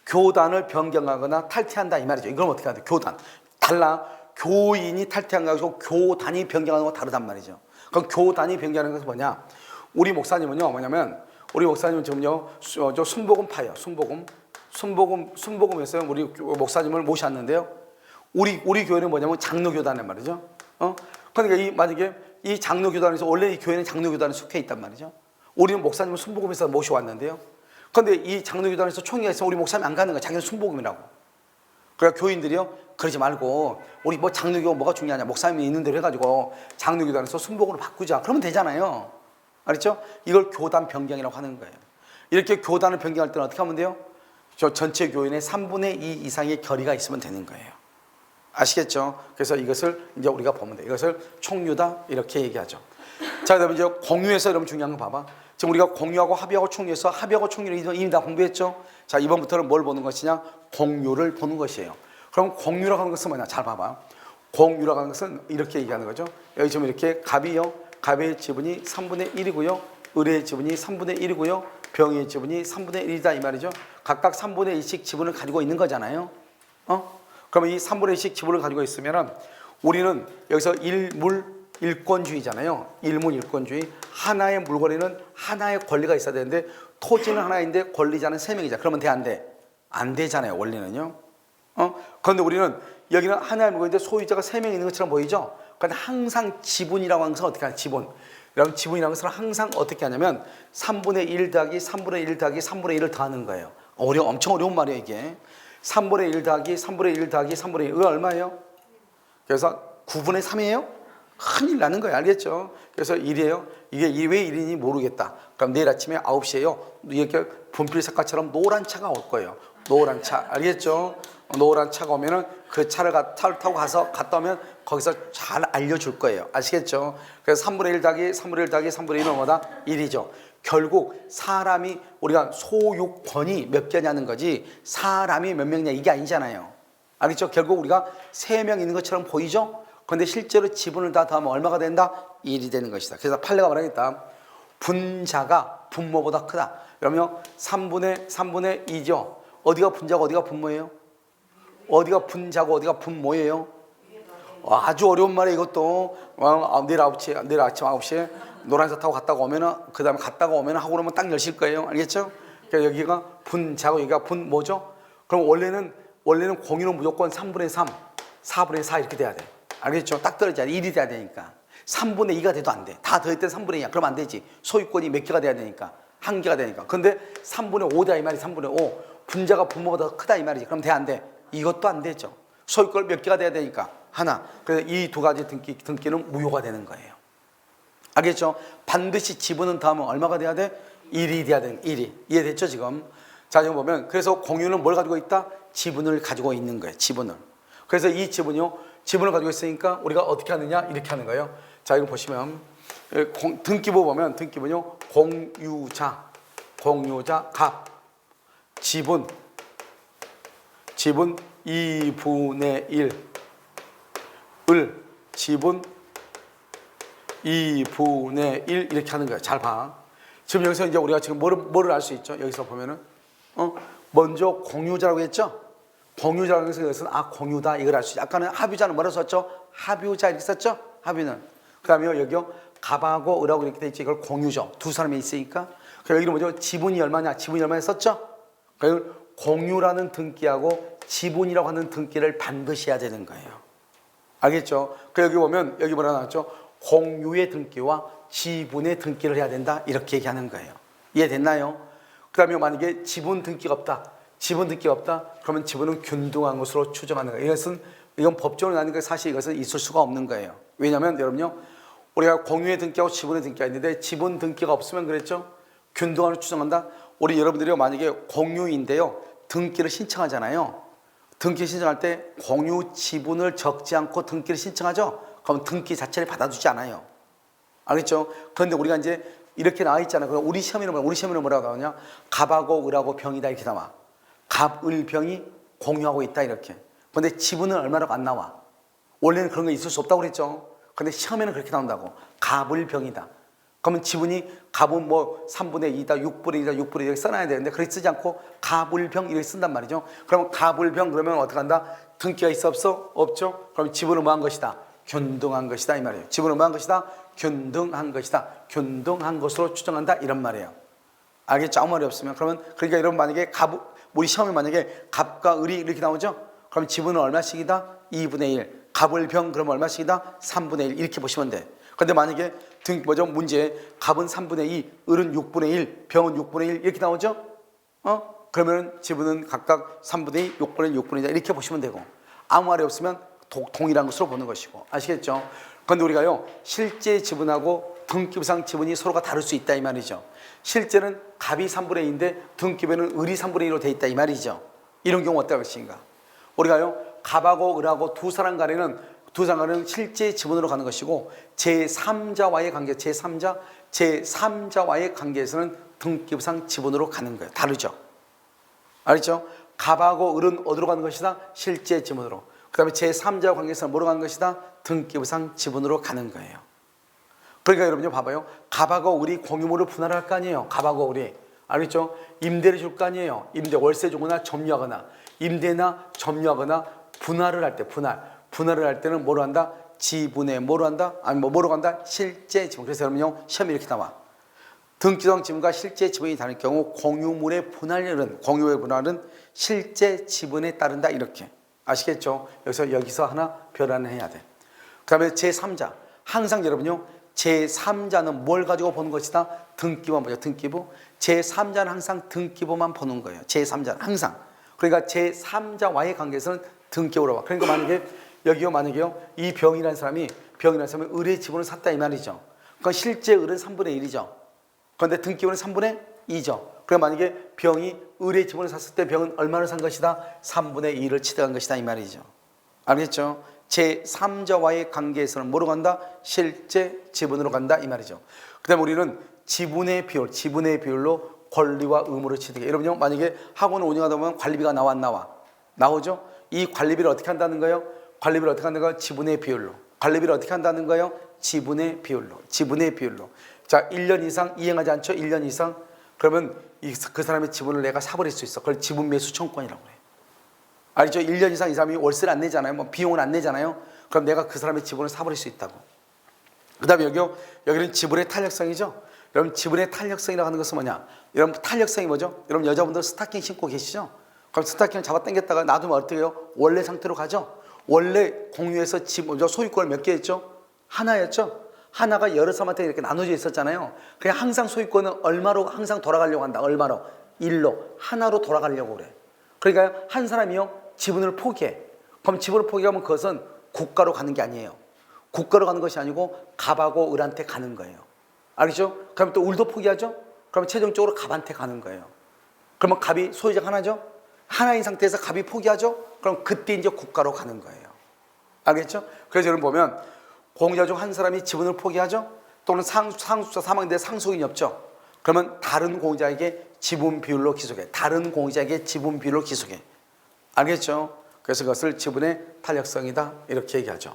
교단을 변경하거나 탈퇴한다 이 말이죠. 이건 어떻게 해야 돼? 교단 달라. 교인이 탈퇴한 것하고 교단이 변경하는 거 다르단 말이죠. 그럼 교단이 변경하는 것은 뭐냐? 우리 목사님은요, 뭐냐면 우리 목사님은 지금요, 저 순복음파예요. 순복음에서 우리 목사님을 모셨는데요. 우리 교회는 뭐냐면 장로교단란 말이죠. 그러니까 만약에 이 장로교단에서, 원래 이 교회는 장로교단에 속해 있단 말이죠. 우리는 목사님을 순복음에서 모셔왔는데요. 그런데 이 장로교단에서 총회가 있으면 우리 목사님이 안 가는 거야. 자기는 순복음이라고. 그러니까 교인들이요, 그러지 말고 우리 뭐 장로교 뭐가 중요하냐, 목사님이 있는 대로 해가지고 장로교단에서 순복음으로 바꾸자 그러면 되잖아요. 알았죠? 이걸 교단 변경이라고 하는 거예요. 이렇게 교단을 변경할 때는 어떻게 하면 돼요? 저 전체 교인의 3분의 2 이상의 결의가 있으면 되는 거예요. 아시겠죠? 그래서 이것을 이제 우리가 보면 돼요. 이것을 총유다 이렇게 얘기하죠. 자, 그다음에 이제 공유에서 여러분 중요한 거 봐봐. 지금 우리가 공유하고 합의하고 총유에서 합의하고 총유를 이미 다 공부했죠. 자, 이번부터는 뭘 보는 것이냐? 공유를 보는 것이에요. 그럼 공유라고 하는 것은 뭐냐? 잘 봐봐. 공유라고 하는 것은 이렇게 얘기하는 거죠. 여기 지금 이렇게 갑이요, 갑의 지분이 3분의 1이고요, 을의 지분이 3분의 1이고요, 병의 지분이 3분의 1이다 이 말이죠. 각각 3분의 1씩 지분을 가지고 있는 거잖아요. 그러면 이 3분의 1씩 지분을 가지고 있으면 우리는 여기서 일권주의잖아요. 일문일권주의. 하나의 물건에는 하나의 권리가 있어야 되는데 토지는 하나인데 권리자는 3명이자. 그러면 돼, 안 돼? 안 되잖아요, 원리는요. 그런데 우리는 여기는 하나의 물건인데 소유자가 3명 있는 것처럼 보이죠? 그런데 항상 지분이라고 하는 것은 어떻게 하냐? 지분. 여러분 지분이라는 것은 항상 어떻게 하냐면 3분의 1 더하기 3분의 1 더하기 3분의 1을 더하는 거예요. 엄청 어려운 말이에요 이게. 3분의 1 더하기 3분의 1 더하기 3분의 1. 이거 얼마예요? 그래서 9분의 3이에요? 큰일 나는 거예요. 알겠죠? 그래서 1이에요. 이게 왜 1이니 모르겠다. 그럼 내일 아침에 9시에요. 이렇게 분필 색깔처럼 노란 차가 올 거예요. 노란 차. 알겠죠? 노란 차가 오면은 그 차를 타고 갔다 오면 거기서 잘 알려줄 거예요. 아시겠죠? 그래서 3분의 1 더하기 3분의 1 더하기 3분의 1은 뭐다? 1이죠. 결국 사람이, 우리가 소유권이 몇 개냐는 거지 사람이 몇 명이냐 이게 아니잖아요. 알겠죠? 결국 우리가 3명 있는 것처럼 보이죠? 그런데 실제로 지분을 다 더하면 얼마가 된다? 1이 되는 것이다. 그래서 판례가 말하겠다. 분자가 분모보다 크다. 그러면 3분의 2죠. 어디가 분자고 어디가 분모예요? 어디가 분자고 어디가 분모예요? 아주 어려운 말이에요 이것도. 내일 아침 9시에 노란색 타고 갔다가 오면은, 그 다음에 갔다가 오면은 하고 그러면 딱 열실 거예요. 알겠죠? 그러니까 여기가 분자고 여기가 분모죠? 그럼 원래는 공유는 무조건 3분의 3, 4분의 4 이렇게 돼야 돼. 알겠죠? 딱 떨어져야 돼. 1이 돼야 되니까. 3분의 2가 돼도 안 돼. 다 더했을 때 3분의 2야. 그럼 안 되지. 소유권이 몇 개가 돼야 되니까. 한 개가 되니까. 근데 3분의 5다 이 말이 3분의 5. 분자가 분모보다 크다 이 말이지. 그럼 돼, 안 돼? 이것도 안 되죠. 소유권 몇 개가 돼야 되니까. 하나. 그래서 이 두 가지 등기는 무효가 되는 거예요. 알겠죠? 반드시 지분은 더하면 얼마가 돼야 돼? 1이 돼야 되는 1이. 이해됐죠 지금? 자, 지금 보면 그래서 공유는 뭘 가지고 있다? 지분을 가지고 있는 거예요. 지분을. 그래서 이 지분을 가지고 있으니까 우리가 어떻게 하느냐? 이렇게 하는 거예요. 자, 이거 보시면 등기부 보면 등기부는요. 공유자 갑 지분 2분의 1 을 지분 2분의 1 이렇게 하는 거예요. 잘 봐. 지금 여기서 이제 우리가 지금 뭐를 알 수 있죠? 여기서 보면은 먼저 공유자라고 했죠? 공유자라고 해서 여기서는 공유다 이걸 알 수 있죠. 아까는 합유자는 뭐라고 썼죠? 합유자 이렇게 썼죠? 합유는. 그 다음에 여기요 갑하고 을하고 이렇게 돼 있죠. 이걸 공유죠. 두 사람이 있으니까. 그럼 여기는 뭐죠? 지분이 얼마냐? 지분이 얼마냐 썼죠? 그러니까 공유라는 등기하고 지분이라고 하는 등기를 반드시 해야 되는 거예요. 알겠죠? 그 여기 보면 여기 뭐라 나왔죠? 공유의 등기와 지분의 등기를 해야 된다 이렇게 얘기하는 거예요. 이해됐나요? 그 다음에 만약에 지분 등기가 없다. 지분 등기가 없다. 그러면 지분은 균등한 것으로 추정하는 거예요. 이건 법적으로 나는 게 사실 이것은 있을 수가 없는 거예요. 왜냐하면 여러분요, 우리가 공유의 등기하고 지분의 등기가 있는데 지분 등기가 없으면 그랬죠? 균등한으로 추정한다. 우리 여러분들이 만약에 공유인데요, 등기를 신청하잖아요. 등기 신청할 때 공유 지분을 적지 않고 등기를 신청하죠. 그럼 등기 자체를 받아주지 않아요. 알겠죠? 그런데 우리가 이제 이렇게 나와 있잖아요. 그럼 우리 시험에는 뭐라고 나오냐? 갑하고 을하고 병이다 이렇게 나와. 갑, 을, 병이 공유하고 있다 이렇게. 그런데 지분은 얼마라고 안 나와. 원래는 그런 거 있을 수 없다고 그랬죠. 그런데 시험에는 그렇게 나온다고. 갑, 을, 병이다. 그러면 지분이 갑은 뭐 3분의 2다, 6분의 2다, 6분의 2 이렇게 써놔야 되는데 그렇게 쓰지 않고 갑, 을, 병 이렇게 쓴단 말이죠. 그러면 갑, 을, 병 그러면 어떻게 한다? 등기가 있어 없어? 없죠. 그럼 지분은 뭐 한 것이다? 균등한 것이다 이 말이에요. 지분은 뭐 한 것이다? 균등한 것이다. 균등한 것으로 추정한다 이런 말이에요. 알겠죠? 아무 말이 없으면. 그러면 그러니까 여러분 만약에 우리 시험에 만약에 갑과 을이 이렇게 나오죠? 그럼 지분은 얼마씩이다? 2분의 1. 갑을 병 그러면 얼마씩이다? 3분의 1 이렇게 보시면 돼. 그런데 만약에 문제에 갑은 3분의 2, 을은 6분의 1, 병은 6분의 1 이렇게 나오죠? 그러면 지분은 각각 3분의 2, 6분의 1, 6분의 1 이렇게 보시면 되고 아무 말이 없으면 동일한 것으로 보는 것이고 아시겠죠? 그런데 우리가요 실제 지분하고 등기부상 지분이 서로가 다를 수 있다 이 말이죠. 실제는 갑이 3분의 2인데 등기부에는 을이 3분의 1로 돼 있다 이 말이죠. 이런 경우 어떨 것인가? 우리가요 갑하고 을하고 두 사람 간에는 실제 지분으로 가는 것이고 제3자와의 관계, 제3자와의 관계에서는 등기부상 지분으로 가는 거예요. 다르죠? 알겠죠? 갑하고 을은 어디로 가는 것이다? 실제 지분으로. 그 다음에 제3자와 관계에서는 뭐로 가는 것이다? 등기부상 지분으로 가는 거예요. 그러니까 여러분요 봐봐요. 갑하고 을이 공유물을 분할할 거 아니에요. 갑하고 을이. 알겠죠? 임대를 줄 거 아니에요. 임대 월세 주거나 점유하거나 임대나 점유하거나 분할을 할 때 분할을 할 때는 뭐로 한다? 지분에 뭐로 한다? 아니 뭐로 간다? 실제 지분. 그래서 여러분요 시험이 이렇게 나와. 등기부상 지분과 실제 지분이 다를 경우 공유의 분할은 실제 지분에 따른다 이렇게. 아시겠죠? 여기서 하나 별 하나 해야 돼. 그 다음에 제3자. 항상 여러분요 제3자는 뭘 가지고 보는 것이다? 등기부만 보죠. 등기부. 제3자는 항상 등기부만 보는 거예요. 제3자는 항상. 그러니까 제3자와의 관계에서는 등기부로 봐. 그러니까 만약에요 이 병이라는 사람이 을의 지분을 샀다 이 말이죠. 그러니까 실제 을은 3분의 1이죠. 그런데 등기부는 3분의 2죠. 그럼 만약에 병이 을의 지분을 샀을 때 병은 얼마를 산 것이다? 3분의 2를 취득한 것이다 이 말이죠. 알겠죠? 제3자와의 관계에서는 뭐로 간다? 실제 지분으로 간다 이 말이죠. 그 다음에 우리는 지분의 비율로 권리와 의무를 취득해. 여러분요 만약에 학원을 운영하다 보면 관리비가 나와 안 나와? 나오죠? 이 관리비를 어떻게 한다는 거예요? 관리비를 어떻게 한다는 거예요? 지분의 비율로. 관리비를 어떻게 한다는 거예요? 지분의 비율로. 자 1년 이상 이행하지 않죠? 1년 이상. 그러면 그 사람의 지분을 내가 사버릴 수 있어. 그걸 지분 매수 청구권이라고 그래요. 알죠? 1년 이상 이 사람이 월세를 안 내잖아요. 뭐 비용을 안 내잖아요. 그럼 내가 그 사람의 지분을 사버릴 수 있다고. 그 다음에 여기는 지분의 탄력성이죠. 여러분 지분의 탄력성이라고 하는 것은 뭐냐? 여러분 탄력성이 뭐죠? 여러분 여자분들 스타킹 신고 계시죠? 그럼 스타킹을 잡아 당겼다가 놔두면 어떻게 해요? 원래 상태로 가죠? 원래 공유해서 소유권을 몇 개 했죠? 하나였죠? 하나가 여러 사람한테 이렇게 나눠져 있었잖아요. 그냥 항상 소유권은 얼마로 항상 돌아가려고 한다. 얼마로? 1로. 하나로 돌아가려고 그래. 그러니까 한 사람이요 지분을 포기해. 그럼 지분을 포기하면 그것은 국가로 가는 게 아니에요. 국가로 가는 것이 아니고 갑하고 을한테 가는 거예요. 알겠죠? 그럼 또 을도 포기하죠? 그럼 최종적으로 갑한테 가는 거예요. 그러면 갑이 소유자가 하나죠? 하나인 상태에서 갑이 포기하죠? 그럼 그때 이제 국가로 가는 거예요. 알겠죠? 그래서 여러분 보면 공유자 중 한 사람이 지분을 포기하죠? 또는 상속자 사망인데 상속인이 없죠? 그러면 다른 공유자에게 지분 비율로 기속해. 알겠죠? 그래서 그것을 지분의 탄력성이다 이렇게 얘기하죠.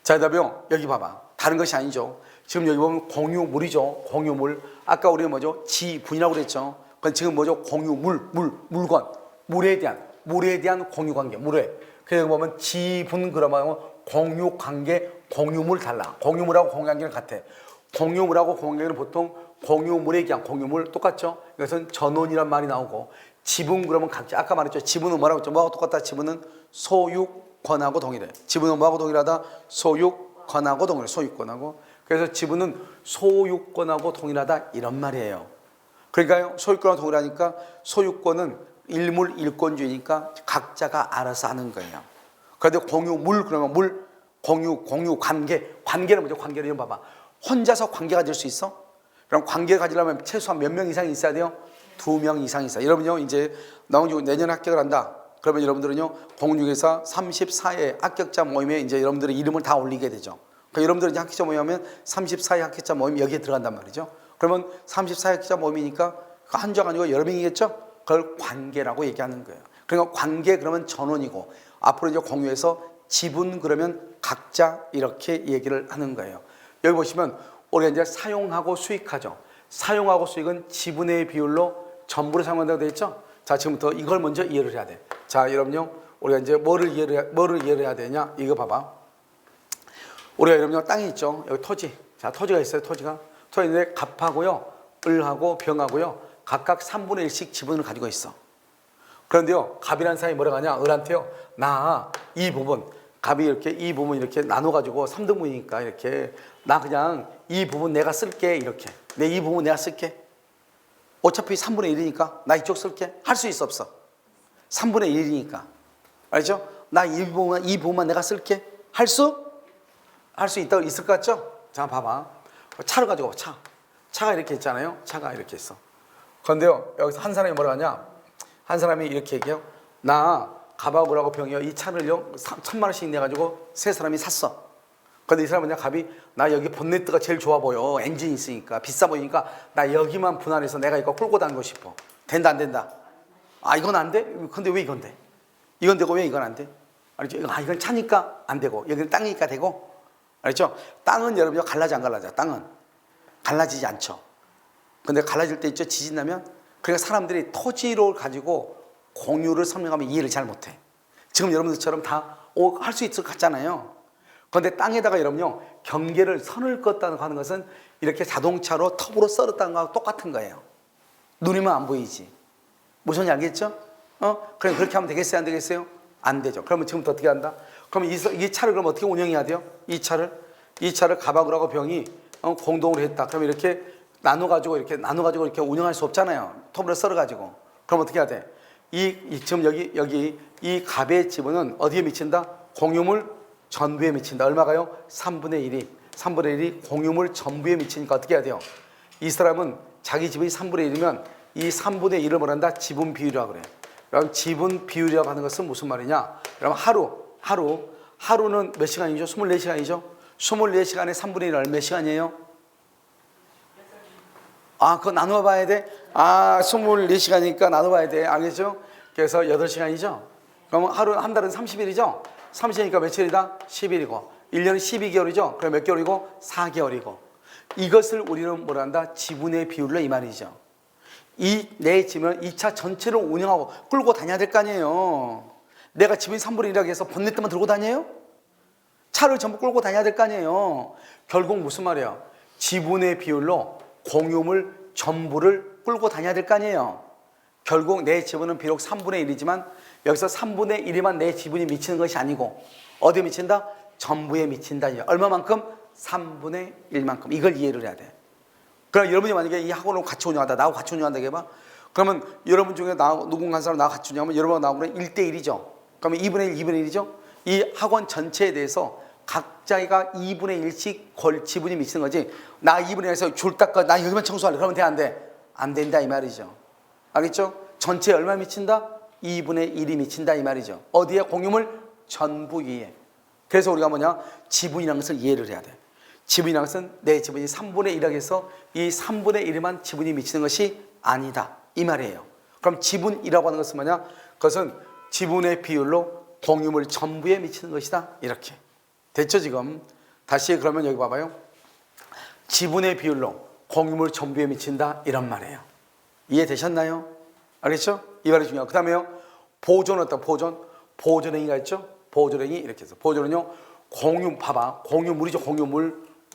자, 그다음에 여기 봐봐. 다른 것이 아니죠. 지금 여기 보면 공유물이죠. 공유물. 아까 우리가 뭐죠? 지분이라고 그랬죠. 그건 지금 뭐죠? 물건. 물에 대한 공유관계. 그래서 보면 지분 그러면 공유관계, 공유물 달라. 공유물하고 공유관계는 같아. 공유물하고 공유관계는 보통 공유물에 대한 공유물 똑같죠? 이것은 전원이란 말이 나오고 지분 그러면 각자 아까 말했죠. 지분은 뭐라고 했죠? 뭐하고 똑같다? 지분은 소유권하고 동일해. 지분은 뭐하고 동일하다? 소유권하고 동일해. 소유권하고. 그래서 지분은 소유권하고 동일하다 이런 말이에요. 그러니까요, 소유권과 동일하니까 소유권은 일물 일권주의니까 각자가 알아서 하는 거예요. 그런데 공유물 그러면 물, 공유 관계, 관계는 뭐죠? 관계는 이거 봐봐. 혼자서 관계 가질 수 있어? 그럼 관계 가지려면 최소한 몇 명 이상이 있어야 돼요? 2명 이상이 있어요. 여러분요, 이제 나온 내년에 합격을 한다. 그러면 여러분들은요, 공중에서 34회 합격자 모임에 이제 여러분들의 이름을 다 올리게 되죠. 그러니까 여러분들이 이제 합격자 모임하면 34회 합격자 모임 여기에 들어간단 말이죠. 그러면 34회 합격자 모임이니까 한 명 아니고 여러 명이겠죠? 그걸 관계라고 얘기하는 거예요. 그러니까 관계 그러면 전원이고 앞으로 이제 공유해서 지분 그러면 각자 이렇게 얘기를 하는 거예요. 여기 보시면 우리가 이제 사용하고 수익하죠. 사용하고 수익은 지분의 비율로 전부를 사용한다고 되어 있죠. 자, 지금부터 이걸 먼저 이해를 해야 돼. 자, 여러분요, 우리가 이제 뭐를 이해를 해야 되냐? 이거 봐봐. 우리가 여러분요, 땅이 있죠. 여기 토지. 자, 토지가 있어요. 토지가 있는데 갑하고요, 을하고 병하고요, 각각 3분의 1씩 지분을 가지고 있어. 그런데요, 갑이라는 사람이 뭐라고 하냐? 을한테요, 나 이 부분, 갑이 이렇게 이 부분 이렇게 나눠가지고 3등분이니까 이렇게 나 그냥 이 부분 내가 쓸게 이렇게 내 이 부분 내가 쓸게. 어차피 3분의 1이니까 나 이쪽 쓸게. 할 수 있어 없어? 3분의 1이니까. 알죠? 나 이 부분만 내가 쓸게. 할 수 있을 것 같죠? 자, 봐봐. 차를 가지고 와, 차가 이렇게 있잖아요. 차가 이렇게 있어. 그런데요, 여기서 한 사람이 뭐라 하냐? 한 사람이 이렇게 얘기해요. 나 갑하고 을하고 병이요, 이 차를요 1,000만 원씩 내가지고 세 사람이 샀어. 근데 이 사람은 그냥 갑이 나 여기 본네트가 제일 좋아 보여. 엔진이 있으니까 비싸 보이니까 나 여기만 분할해서 내가 이거 끌고 다니고 싶어. 된다 안 된다? 아, 이건 안 돼? 근데 왜 이건 돼? 이건 되고 왜 이건 안 돼? 알죠? 아, 이건 차니까 안 되고 여기는 땅이니까 되고. 알죠? 땅은 여러분요, 갈라져 안 갈라져? 땅은 갈라지지 않죠. 근데 갈라질 때 있죠, 지진 나면. 그러니까 사람들이 토지를 가지고 공유를 설명하면 이해를 잘 못해. 지금 여러분들처럼 다 할 수 있을 것 같잖아요. 그런데 땅에다가 여러분요, 경계를 선을 긋다고 하는 것은 이렇게 자동차로 톱으로 썰었다는 거하고 똑같은 거예요. 눈이면 안 보이지. 무슨 알겠죠? 그럼 그렇게 하면 되겠어요, 안 되겠어요? 안 되죠. 그러면 지금부터 어떻게 한다? 그러면 이 차를 그럼 어떻게 운영해야 돼요? 이 차를 갑하고 을하고 병이 공동으로 했다. 그러면 이렇게 나눠가지고 이렇게 운영할 수 없잖아요. 톱으로 썰어가지고. 그럼 어떻게 해야 돼? 지금 여기 이 갑의 지분은 어디에 미친다? 공유물 전부에 미친다. 얼마가요? 3분의 1이 공유물 전부에 미치니까 어떻게 해야 돼요? 이 사람은 자기 지분이 3분의 1이면 이 3분의 1을 뭐란다? 지분 비율이라고 그래. 그럼 지분 비율이라고 하는 것은 무슨 말이냐? 그럼 하루는 몇 시간이죠? 24시간이죠? 24시간에 3분의 1은 몇 시간이에요? 아, 그거 나눠봐야 돼? 아, 24시간이니까 나눠봐야 돼. 알겠죠? 그래서 8시간이죠? 그러면 한 달은 30일이죠? 30일이니까 며칠이다? 10일이고 1년은 12개월이죠? 그럼 몇 개월이고? 4개월이고. 이것을 우리는 뭐라 한다? 지분의 비율로 이 말이죠. 내 집은 이 차 전체를 운영하고 끌고 다녀야 될 거 아니에요. 내가 지분이 3분의 1이라고 해서 본네트만 들고 다녀요? 차를 전부 끌고 다녀야 될 거 아니에요. 결국 무슨 말이야? 지분의 비율로 공유물 전부를 끌고 다녀야 될 거 아니에요. 결국 내 지분은 비록 3분의 1이지만 여기서 3분의 1이만 내 지분이 미치는 것이 아니고 어디에 미친다? 전부에 미친다. 얼마만큼? 3분의 1만큼. 이걸 이해를 해야 돼. 그럼 여러분이 만약에 이 학원을 같이 운영한다. 나하고 같이 운영한다 해봐. 그러면 여러분 중에 누군가 한 사람 나하고 같이 운영하면 여러분하고 나하고는 1대1이죠. 그러면 2분의 1, 2분의 1이죠. 이 학원 전체에 대해서 각자가 2분의 1씩 지분이 미치는 거지. 나 2분의 1에서 줄 닦아, 나 여기만 청소할래. 그러면 돼, 안 돼? 안 된다 이 말이죠. 알겠죠? 전체에 얼마 미친다? 2분의 1이 미친다 이 말이죠. 어디에? 공유물 전부 위에. 그래서 우리가 뭐냐? 지분이라는 것을 이해를 해야 돼. 지분이라는 것은 내 지분이 3분의 1이라고 해서 이 3분의 1에만 지분이 미치는 것이 아니다 이 말이에요. 그럼 지분이라고 하는 것은 뭐냐? 그것은 지분의 비율로 공유물 전부에 미치는 것이다. 이렇게. 됐죠 지금? 다시 그러면 여기 봐봐요. 지분의 비율로 공유물 전부에 미친다 이런 말이에요. 이해되셨나요? 알겠죠? 이 말이 중요하고. 그 다음에요, 보존은 어떤 보존행위가 있죠? 보존행위 이렇게 해서 보존은요, 봐봐, 공유물이죠.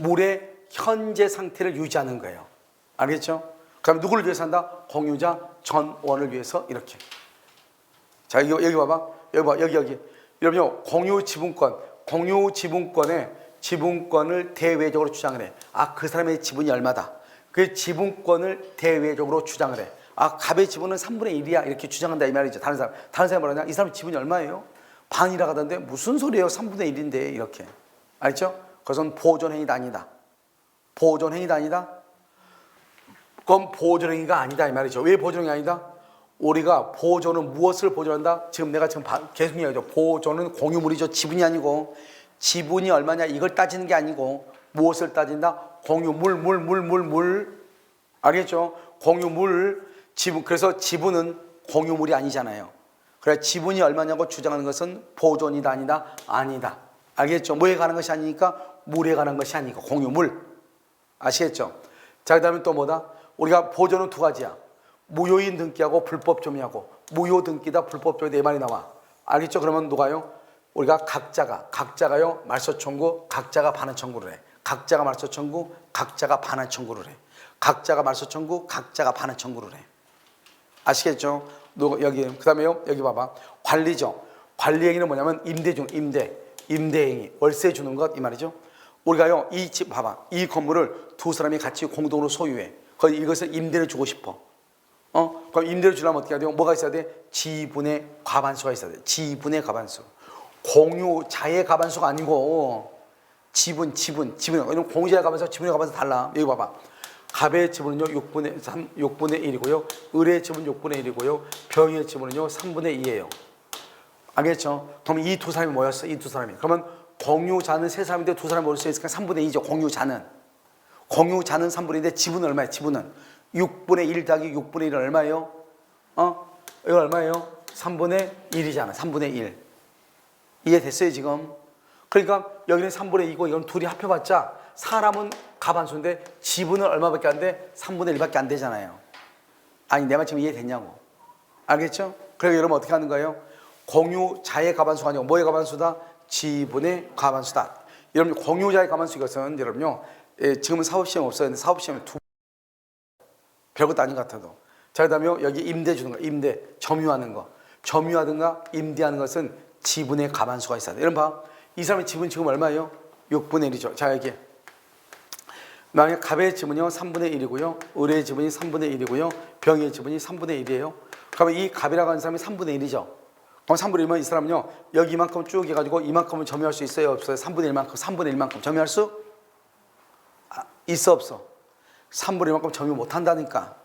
물의 현재 상태를 유지하는 거예요. 알겠죠? 그럼 누구를 위해서 한다? 공유자 전원을 위해서 이렇게. 자, 여기 봐봐. 여기. 여러분요, 공유 지분권의 지분권을 대외적으로 주장을 해. 아, 그 사람의 지분이 얼마다. 그 지분권을 대외적으로 주장을 해. 아, 갑의 지분은 3분의 1이야. 이렇게 주장한다 이 말이죠. 다른 사람이 뭐라냐? 이 사람 지분이 얼마예요? 반이라고 하던데 무슨 소리예요? 3분의 1인데 이렇게. 알죠? 그것은 보존행위가 아니다. 보존행위가 아니다. 그건 보존행위가 아니다 이 말이죠. 왜 보존행위가 아니다? 우리가 보존은 무엇을 보존한다? 지금 내가 계속 얘기하죠. 보존은 공유물이죠. 지분이 아니고 지분이 얼마냐 이걸 따지는 게 아니고 무엇을 따진다? 공유물. 알겠죠? 공유물 지분. 그래서 지분은 공유물이 아니잖아요. 그래 지분이 얼마냐고 주장하는 것은 보존이다 아니다? 아니다. 알겠죠? 뭐에 관한 것이 아니니까 물에 관한 것이 아니고 공유물. 아시겠죠? 자, 그다음에 또 뭐다? 우리가 보존은 두 가지야. 무효인 등기하고 불법 점유하고. 무효 등기다 불법 점유 네 말이 나와. 알겠죠? 그러면 누가요? 우리가 각자가요 말소 청구, 각자가 반환 청구를 해. 각자가 말소 청구, 각자가 반환 청구를 해. 각자가 말소 청구, 각자가 반환 청구를 해. 아시겠죠? 여기 그다음에요 여기 봐봐. 관리죠. 관리행위는 뭐냐면 임대행위, 월세 주는 것 이 말이죠. 우리가요 이 집 봐봐. 이 건물을 두 사람이 같이 공동으로 소유해. 거기 이것을 임대를 주고 싶어. 그럼 임대를 주려면 어떻게 해야 돼요? 뭐가 있어야 돼? 지분의 과반수가 있어야 돼. 지분의 과반수. 공유자의 과반수가 아니고 지분. 왜냐면 공유자의 과반수, 지분의 과반수 달라. 여기 봐봐. 갑의 지분은요 6분의 1이고요. 을의 지분 6분의 1이고요. 병의 지분은요 3분의 2예요. 알겠죠? 그럼 이 두 사람이 모였어. 이 두 사람이. 그러면 공유자는 세 사람인데 두 사람이 모일 수 있으니까 3분의 2죠. 공유자는 3분의 2인데 지분은 얼마예요? 지분은 6분의 1 더하기 6분의 1은 얼마예요? 이거 얼마예요? 3분의 1이잖아. 3분의 1. 이해됐어요 지금? 그러니까 여기는 3분의 2고 이건 둘이 합해봤자 사람은 과반수인데 지분은 얼마밖에 안 돼? 3분의 1밖에 안 되잖아요. 아니 내 말 지금 이해됐냐고. 알겠죠? 그러니까 여러분 어떻게 하는 거예요? 공유자의 과반수가 아니고 뭐의 과반수다? 지분의 과반수다. 여러분 공유자의 과반수 이것은 여러분요 지금은 사업시험 없어요. 근데 사업시험에 별것도 아닌 것 같아도. 자, 그 다음에 여기 임대 주는 거, 임대, 점유하는 거. 점유하든가 임대하는 것은 지분의 과반수가 있어야 돼. 여러분 봐. 이 사람의 지분 지금 얼마예요? 6분의 1이죠. 자, 여기. 만약에 갑의 지분이요 3분의 1이고요. 을의 지분이 3분의 1이고요. 병의 지분이 3분의 1이에요. 그러면 이 갑이라고 하는 사람이 3분의 1이죠. 그럼 3분의 1면 이 사람은요. 여기 이만큼 쭉 해가지고 이만큼을 점유할 수 있어요? 없어요? 3분의 1만큼 점유할 수? 있어 없어? 3분의 1만큼 점유 못한다니까.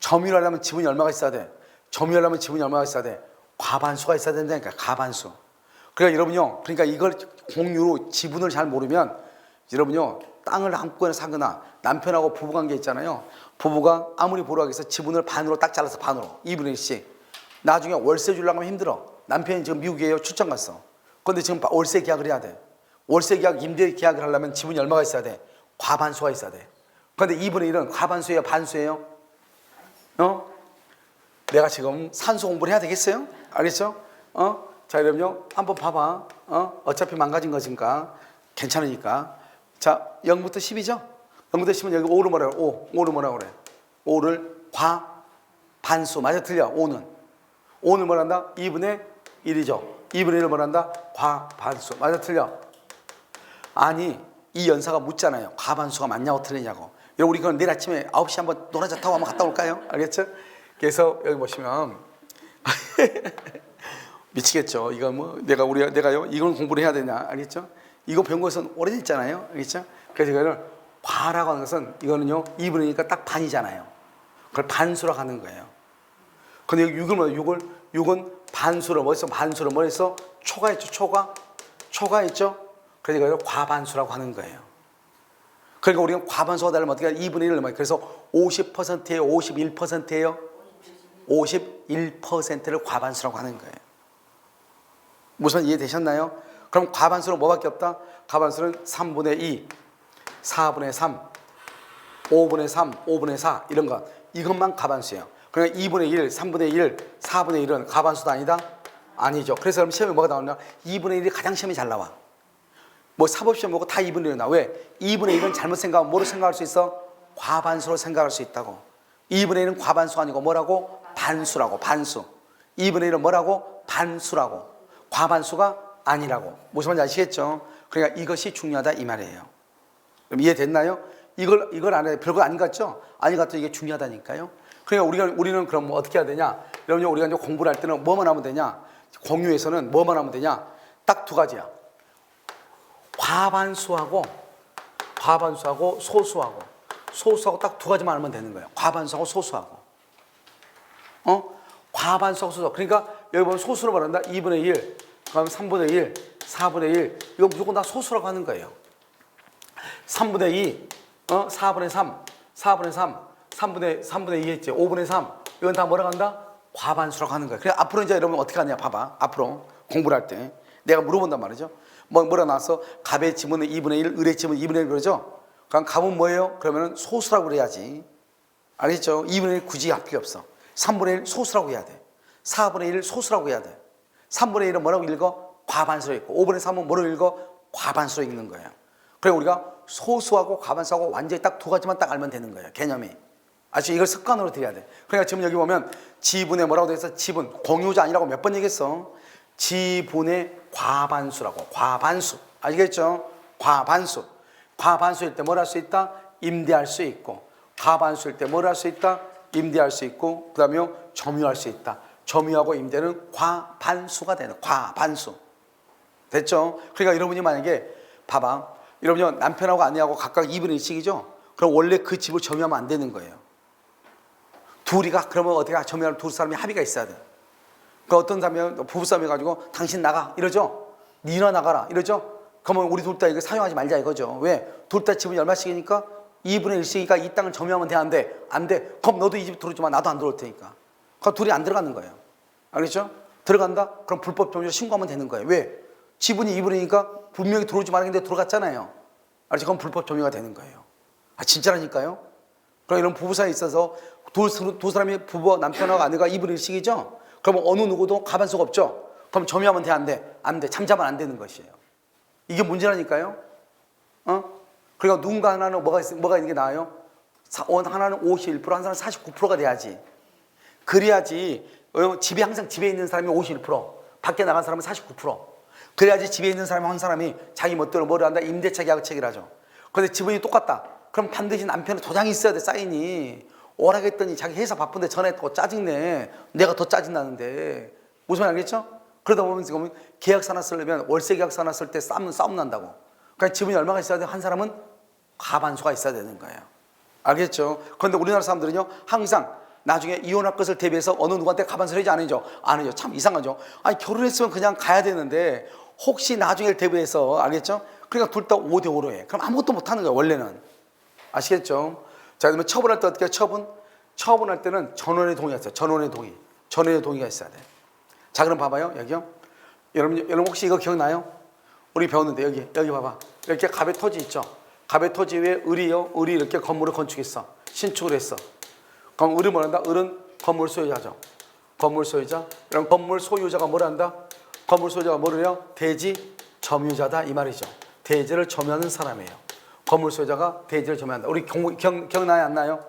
점유를 하려면 지분이 얼마가 있어야 돼? 점유하려면 지분이 얼마가 있어야 돼? 과반수가 있어야 된다니까. 과반수. 그러니까 여러분요. 그러니까 이걸 공유로 지분을 잘 모르면 여러분요. 땅을 한꺼번에 사거나 남편하고 부부관계 있잖아요. 부부가 아무리 보러 가겠어 지분을 반으로 딱 잘라서 반으로 2분의 1씩. 나중에 월세 주려고 하면 힘들어. 남편이 지금 미국에 출장 갔어. 그런데 지금 월세 계약을 해야 돼. 월세 계약, 임대 계약을 하려면 지분이 얼마가 있어야 돼? 과반수가 있어야 돼. 그런데 2분의 1은 과반수예요? 반수예요? 내가 지금 산수 공부를 해야 되겠어요? 알겠죠? 자, 여러분요. 한번 봐봐. 어차피 망가진 것이니까 괜찮으니까. 자, 0부터 10이죠? 0부터 10은 여기 5를 뭐라 그래? 5를 뭐라 그래? 5를 과반수. 맞아, 틀려. 5는 뭐라 한다? 2분의 1이죠. 2분의 1을 뭐라 한다? 과반수. 맞아, 틀려. 아니, 이 연사가 묻잖아요. 과반수가 맞냐고 틀리냐고. 여러분 우리 그건 내일 아침에 9시 한번 노란자 타고 한번 갔다 올까요? 알겠죠? 그래서 여기 보시면 미치겠죠. 이거 뭐 내가요 이건 공부를 해야 되냐? 알겠죠? 이거 배운 것은 오래됐잖아요. 알겠죠? 그래서 이거를 과라고 하는 것은 이거는요 2분의 1이니까 딱 반이잖아요. 그걸 반수라고 하는 거예요. 근데 여기 6은 뭐예요? 6은 반수로 뭐했어? 반수로 뭐했어? 초가 있죠. 초가 있죠. 그래서 이걸 과반수라고 하는 거예요. 그러니까 우리가 과반수가 되려면 어떻게 해야 2분의 1을 얼마예요? 그래서 50%예요? 51%예요? 51%를 과반수라고 하는 거예요. 무슨 이해되셨나요? 그럼 과반수는 뭐밖에 없다? 과반수는 3분의 2, 4분의 3, 5분의 3, 5분의 4 이런 것. 이것만 과반수예요. 그러니까 2분의 1, 3분의 1, 4분의 1은 과반수도 아니다? 아니죠. 그래서 그럼 시험에 뭐가 나오냐? 2분의 1이 가장 시험이 잘 나와. 뭐 사법시험 보고 다 2분의 1이 나와. 왜? 2분의 1은 잘못 생각하면 뭐로 생각할 수 있어? 과반수로 생각할 수 있다고. 2분의 1은 과반수가 아니고 뭐라고? 반수라고. 반수. 2분의 1은 뭐라고? 반수라고. 과반수가 아니라고. 무슨 말인지 아시겠죠? 그러니까 이것이 중요하다 이 말이에요. 그럼 이해됐나요? 이걸 안 해. 별거 아닌 것 같죠? 아닌 것 같죠? 이게 중요하다니까요. 그러니까 우리는 그럼 뭐 어떻게 해야 되냐? 여러분, 우리가 이제 공부를 할 때는 뭐만 하면 되냐? 공유에서는 뭐만 하면 되냐? 딱 두 가지야. 과반수하고 소수하고 딱 두 가지만 하면 되는 거예요. 과반수하고 소수하고. 과반수하고 소수. 그러니까 여기 보면 소수로 말한다. 2분의 1, 그다음에 3분의 1, 4분의 1. 이거 무조건 다 소수라고 하는 거예요. 3분의 2, 4분의 3, 4분의 3, 3분의 2 했지. 5분의 3. 이건 다 뭐라고 한다? 과반수라고 하는 거예요. 그래 앞으로 이제 여러분 어떻게 하냐 봐봐. 앞으로 공부를 할 때 내가 물어본단 말이죠. 뭐라 나왔어? 갑의 지문은 2분의 1, 을의 지문은 2분의 1 그러죠? 그럼 갑은 뭐예요? 그러면은 소수라고 그래야지. 알겠죠? 2분의 1 굳이 할 필요 없어. 3분의 1 소수라고 해야 돼. 4분의 1 소수라고 해야 돼. 3분의 1은 뭐라고 읽어? 과반수로 읽고 5분의 3은 뭐라고 읽어? 과반수로 읽는 거예요. 그래 우리가 소수하고 과반수하고 완전히 딱 두 가지만 딱 알면 되는 거예요. 개념이. 아시죠? 이걸 습관으로 들여야 돼. 그러니까 지금 여기 보면 지분의 뭐라고 돼 있어? 지분. 공유자 아니라고 몇 번 얘기했어? 지분의 과반수라고. 과반수. 아시겠죠? 과반수. 과반수일 때 뭘 할 수 있다? 임대할 수 있고. 과반수일 때 뭘 할 수 있다? 임대할 수 있고. 그 다음에 점유할 수 있다. 점유하고 임대는 과반수가 되는 과반수. 됐죠? 그러니까 여러분이 만약에 봐봐. 여러분이 남편하고 아내하고 각각 2분의 1씩이죠? 그럼 원래 그 집을 점유하면 안 되는 거예요. 둘이가 그러면 어떻게 점유하면 두 사람이 합의가 있어야 돼. 그 어떤 사람이 부부싸움 해가지고 당신 나가 이러죠? 니나 나가라 이러죠? 그러면 우리 둘 다 이거 사용하지 말자 이거죠. 왜? 둘 다 집은 얼마씩이니까 2분의 1씩이니까 이 땅을 점유하면 돼? 안 돼? 안 돼. 그럼 너도 이 집 들어오지 마. 나도 안 들어올 테니까. 그럼 둘이 안 들어가는 거예요. 알겠죠? 들어간다? 그럼 불법 점유로 신고하면 되는 거예요. 왜? 지분이 2분이니까 분명히 들어오지 말았는데 들어갔잖아요. 알겠죠? 그럼 불법 점유가 되는 거예요. 아 진짜라니까요? 그럼 이런 부부 사이에 있어서 두 사람이 부부와 남편하고 아내가 2분의 1씩이죠? 그러면 어느 누구도 가반수가 없죠? 그럼 점유하면 돼? 안 돼? 안 돼. 잠자면 안 되는 것이에요. 이게 문제라니까요? 그러니까 누군가 하나는 뭐가 있는 게 나아요? 하나는 51%, 한 사람은 49%가 돼야지. 그래야지 집에 항상 집에 있는 사람이 51%, 밖에 나간 사람은 49%. 그래야지 집에 있는 사람이 한 사람이 자기 멋대로 뭐를 한다? 임대차 계약 체결 하죠. 그런데 지분이 똑같다. 그럼 반드시 남편은 도장이 있어야 돼, 사인이. 오라겠더니 자기 회사 바쁜데 전화했다고 짜증내. 내가 더 짜증나는데. 무슨 말 알겠죠? 그러다 보면 지금 계약서 하나 쓰려면 월세 계약서 하나 쓸 때 싸움 난다고. 그러니까 지분이 얼마가 있어야 돼? 한 사람은 과반수가 있어야 되는 거예요. 알겠죠? 그런데 우리나라 사람들은요, 항상 나중에 이혼할 것을 대비해서 어느 누구한테 가반수를 하지 않으죠? 안 하죠. 참 이상하죠? 아니, 결혼했으면 그냥 가야 되는데, 혹시 나중에 대비해서, 알겠죠? 그러니까 둘 다 5대5로 해. 그럼 아무것도 못 하는 거예요, 원래는. 아시겠죠? 자, 그러면 처분할 때 어떻게 해요? 처분할 때는 전원의 동의가 있어요. 전원의 동의가 있어야 돼. 자, 그럼 봐봐요, 여기요. 여러분 혹시 이거 기억나요? 우리 배웠는데, 여기 봐봐. 이렇게 갑의 토지 있죠? 갑의 토지 위에 을이 이렇게 건물을 건축했어. 신축을 했어. 그럼 을은 뭐란다? 을은 건물 소유자죠. 건물 소유자. 그럼 건물 소유자가 뭘 한다? 건물 소유자가 뭐를 해요? 대지 점유자다 이 말이죠. 대지를 점유하는 사람이에요. 건물 소유자가 대지를 점유한다. 우리 기억나요? 안 나요?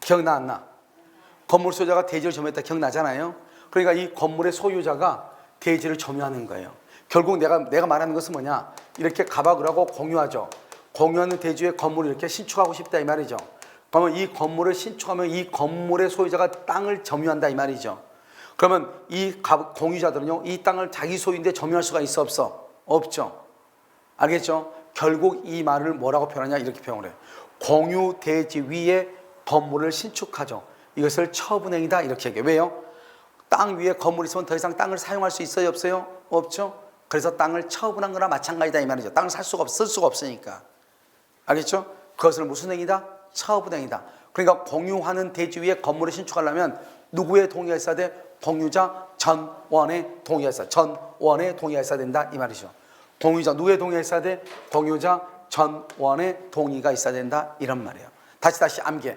기억나 안 나? 건물 소유자가 대지를 점유했다 기억나잖아요. 그러니까 이 건물의 소유자가 대지를 점유하는 거예요. 결국 내가 말하는 것은 뭐냐? 이렇게 갑하고 공유하죠. 공유하는 대지에 건물을 이렇게 신축하고 싶다 이 말이죠. 그러면 이 건물을 신축하면 이 건물의 소유자가 땅을 점유한다 이 말이죠. 그러면 이 공유자들은요, 이 땅을 자기 소유인데 점유할 수가 있어 없어? 없죠. 알겠죠? 결국 이 말을 뭐라고 표현하냐 이렇게 표현을 해요. 공유 대지 위에 건물을 신축하죠. 이것을 처분행위다 이렇게 얘기해요. 왜요? 땅 위에 건물이 있으면 더 이상 땅을 사용할 수 있어요 없어요? 없죠. 그래서 땅을 처분한 거나 마찬가지다 이 말이죠. 땅을 쓸 수가 없으니까. 알겠죠? 그것을 무슨 행위다? 처분행위다. 그러니까 공유하는 대지 위에 건물을 신축하려면 누구의 동의가 있어야 돼? 공유자 전원의 동의가 있어야 돼. 전원의 동의가 있어야 된다 이 말이죠. 공유자 누구의 동의가 있어야 돼? 공유자 전원의 동의가 있어야 된다 이런 말이에요. 다시 암기.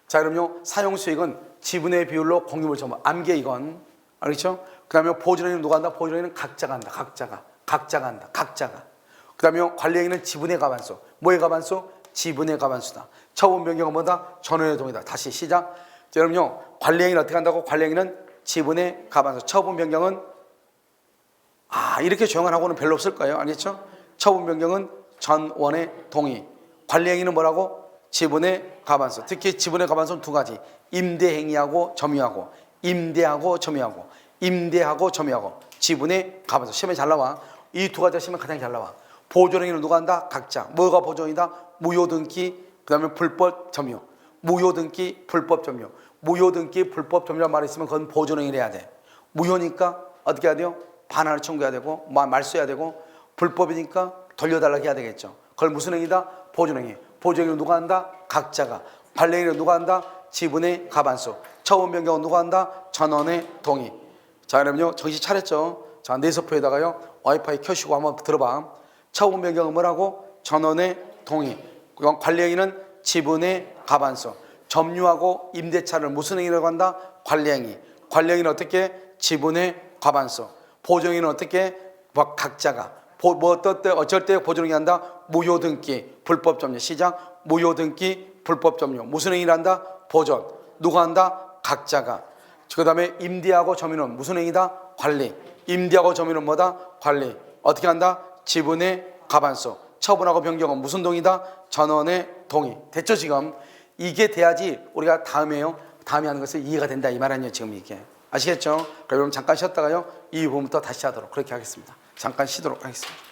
자, 그럼요, 사용수익은 지분의 비율로 공유물 전부. 암기 이건. 알겠죠? 그 다음에 보존행위는 누가 한다? 보존행위는 각자가 한다. 각자가 한다. 각자가. 그 다음에 관리행위는 지분의 과반수. 뭐의 과반수? 지분의 과반수다. 처분 변경은 뭐다? 전원의 동의다. 다시 시작. 자, 여러분요, 관리행위는 어떻게 한다고? 관리행위는 지분의 과반수. 처분 변경은 이렇게 조용한 하고는 별로 없을 거예요. 알겠죠? 처분 변경은 전원의 동의. 관리행위는 뭐라고? 지분의 과반수. 특히 지분의 과반수는 두 가지. 임대행위하고 점유하고, 임대하고 점유하고, 임대하고 점유하고. 지분의 과반수. 시험에 잘 나와. 이 두 가지가 시험에 가장 잘 나와. 보존행위는 누가 한다? 각자. 뭐가 보존이다? 무효등기, 그 다음에 불법 점유. 무효등기, 불법 점유. 무효등기, 불법 점유란 말이 있으면 그건 보존행위를 해야 돼. 무효니까 어떻게 해야 돼요? 반환을 청구해야 되고, 말소해야 되고, 불법이니까 돌려달라고 해야 되겠죠. 그걸 무슨 행위다? 보존행위. 보존행위는 누가 한다? 각자가. 관례행위는 누가 한다? 지분의 과반수. 처분 변경은 누가 한다? 전원의 동의. 자, 그러면요, 정신 차렸죠? 자, 내서표에다가요, 와이파이 켜시고 한번 들어봐. 처분 변경은 뭐라고? 전원의 동의. 관례행위는 지분의 과반수. 점유하고 임대차를 무슨 행위라고 한다? 관례행위. 관례행위는 어떻게? 지분의 과반수. 보존행위는 어떻게? 각자가. 어쩔 때 보존행위 한다? 무효등기, 불법 점유. 시작. 무효등기, 불법 점유. 무슨 행위를 한다? 보존. 누가 한다? 각자가. 그 다음에 임대하고 점유는 무슨 행위다? 관리. 임대하고 점유는 뭐다? 관리. 어떻게 한다? 지분의 과반수. 처분하고 변경은 무슨 동의다? 전원의 동의. 됐죠 지금? 이게 돼야지 우리가 다음에 하는 것을 이해가 된다 이 말 아니에요 지금 이게. 아시겠죠? 그럼 잠깐 쉬었다가요 이 부분부터 다시 하도록 그렇게 하겠습니다. 잠깐 쉬도록 하겠습니다.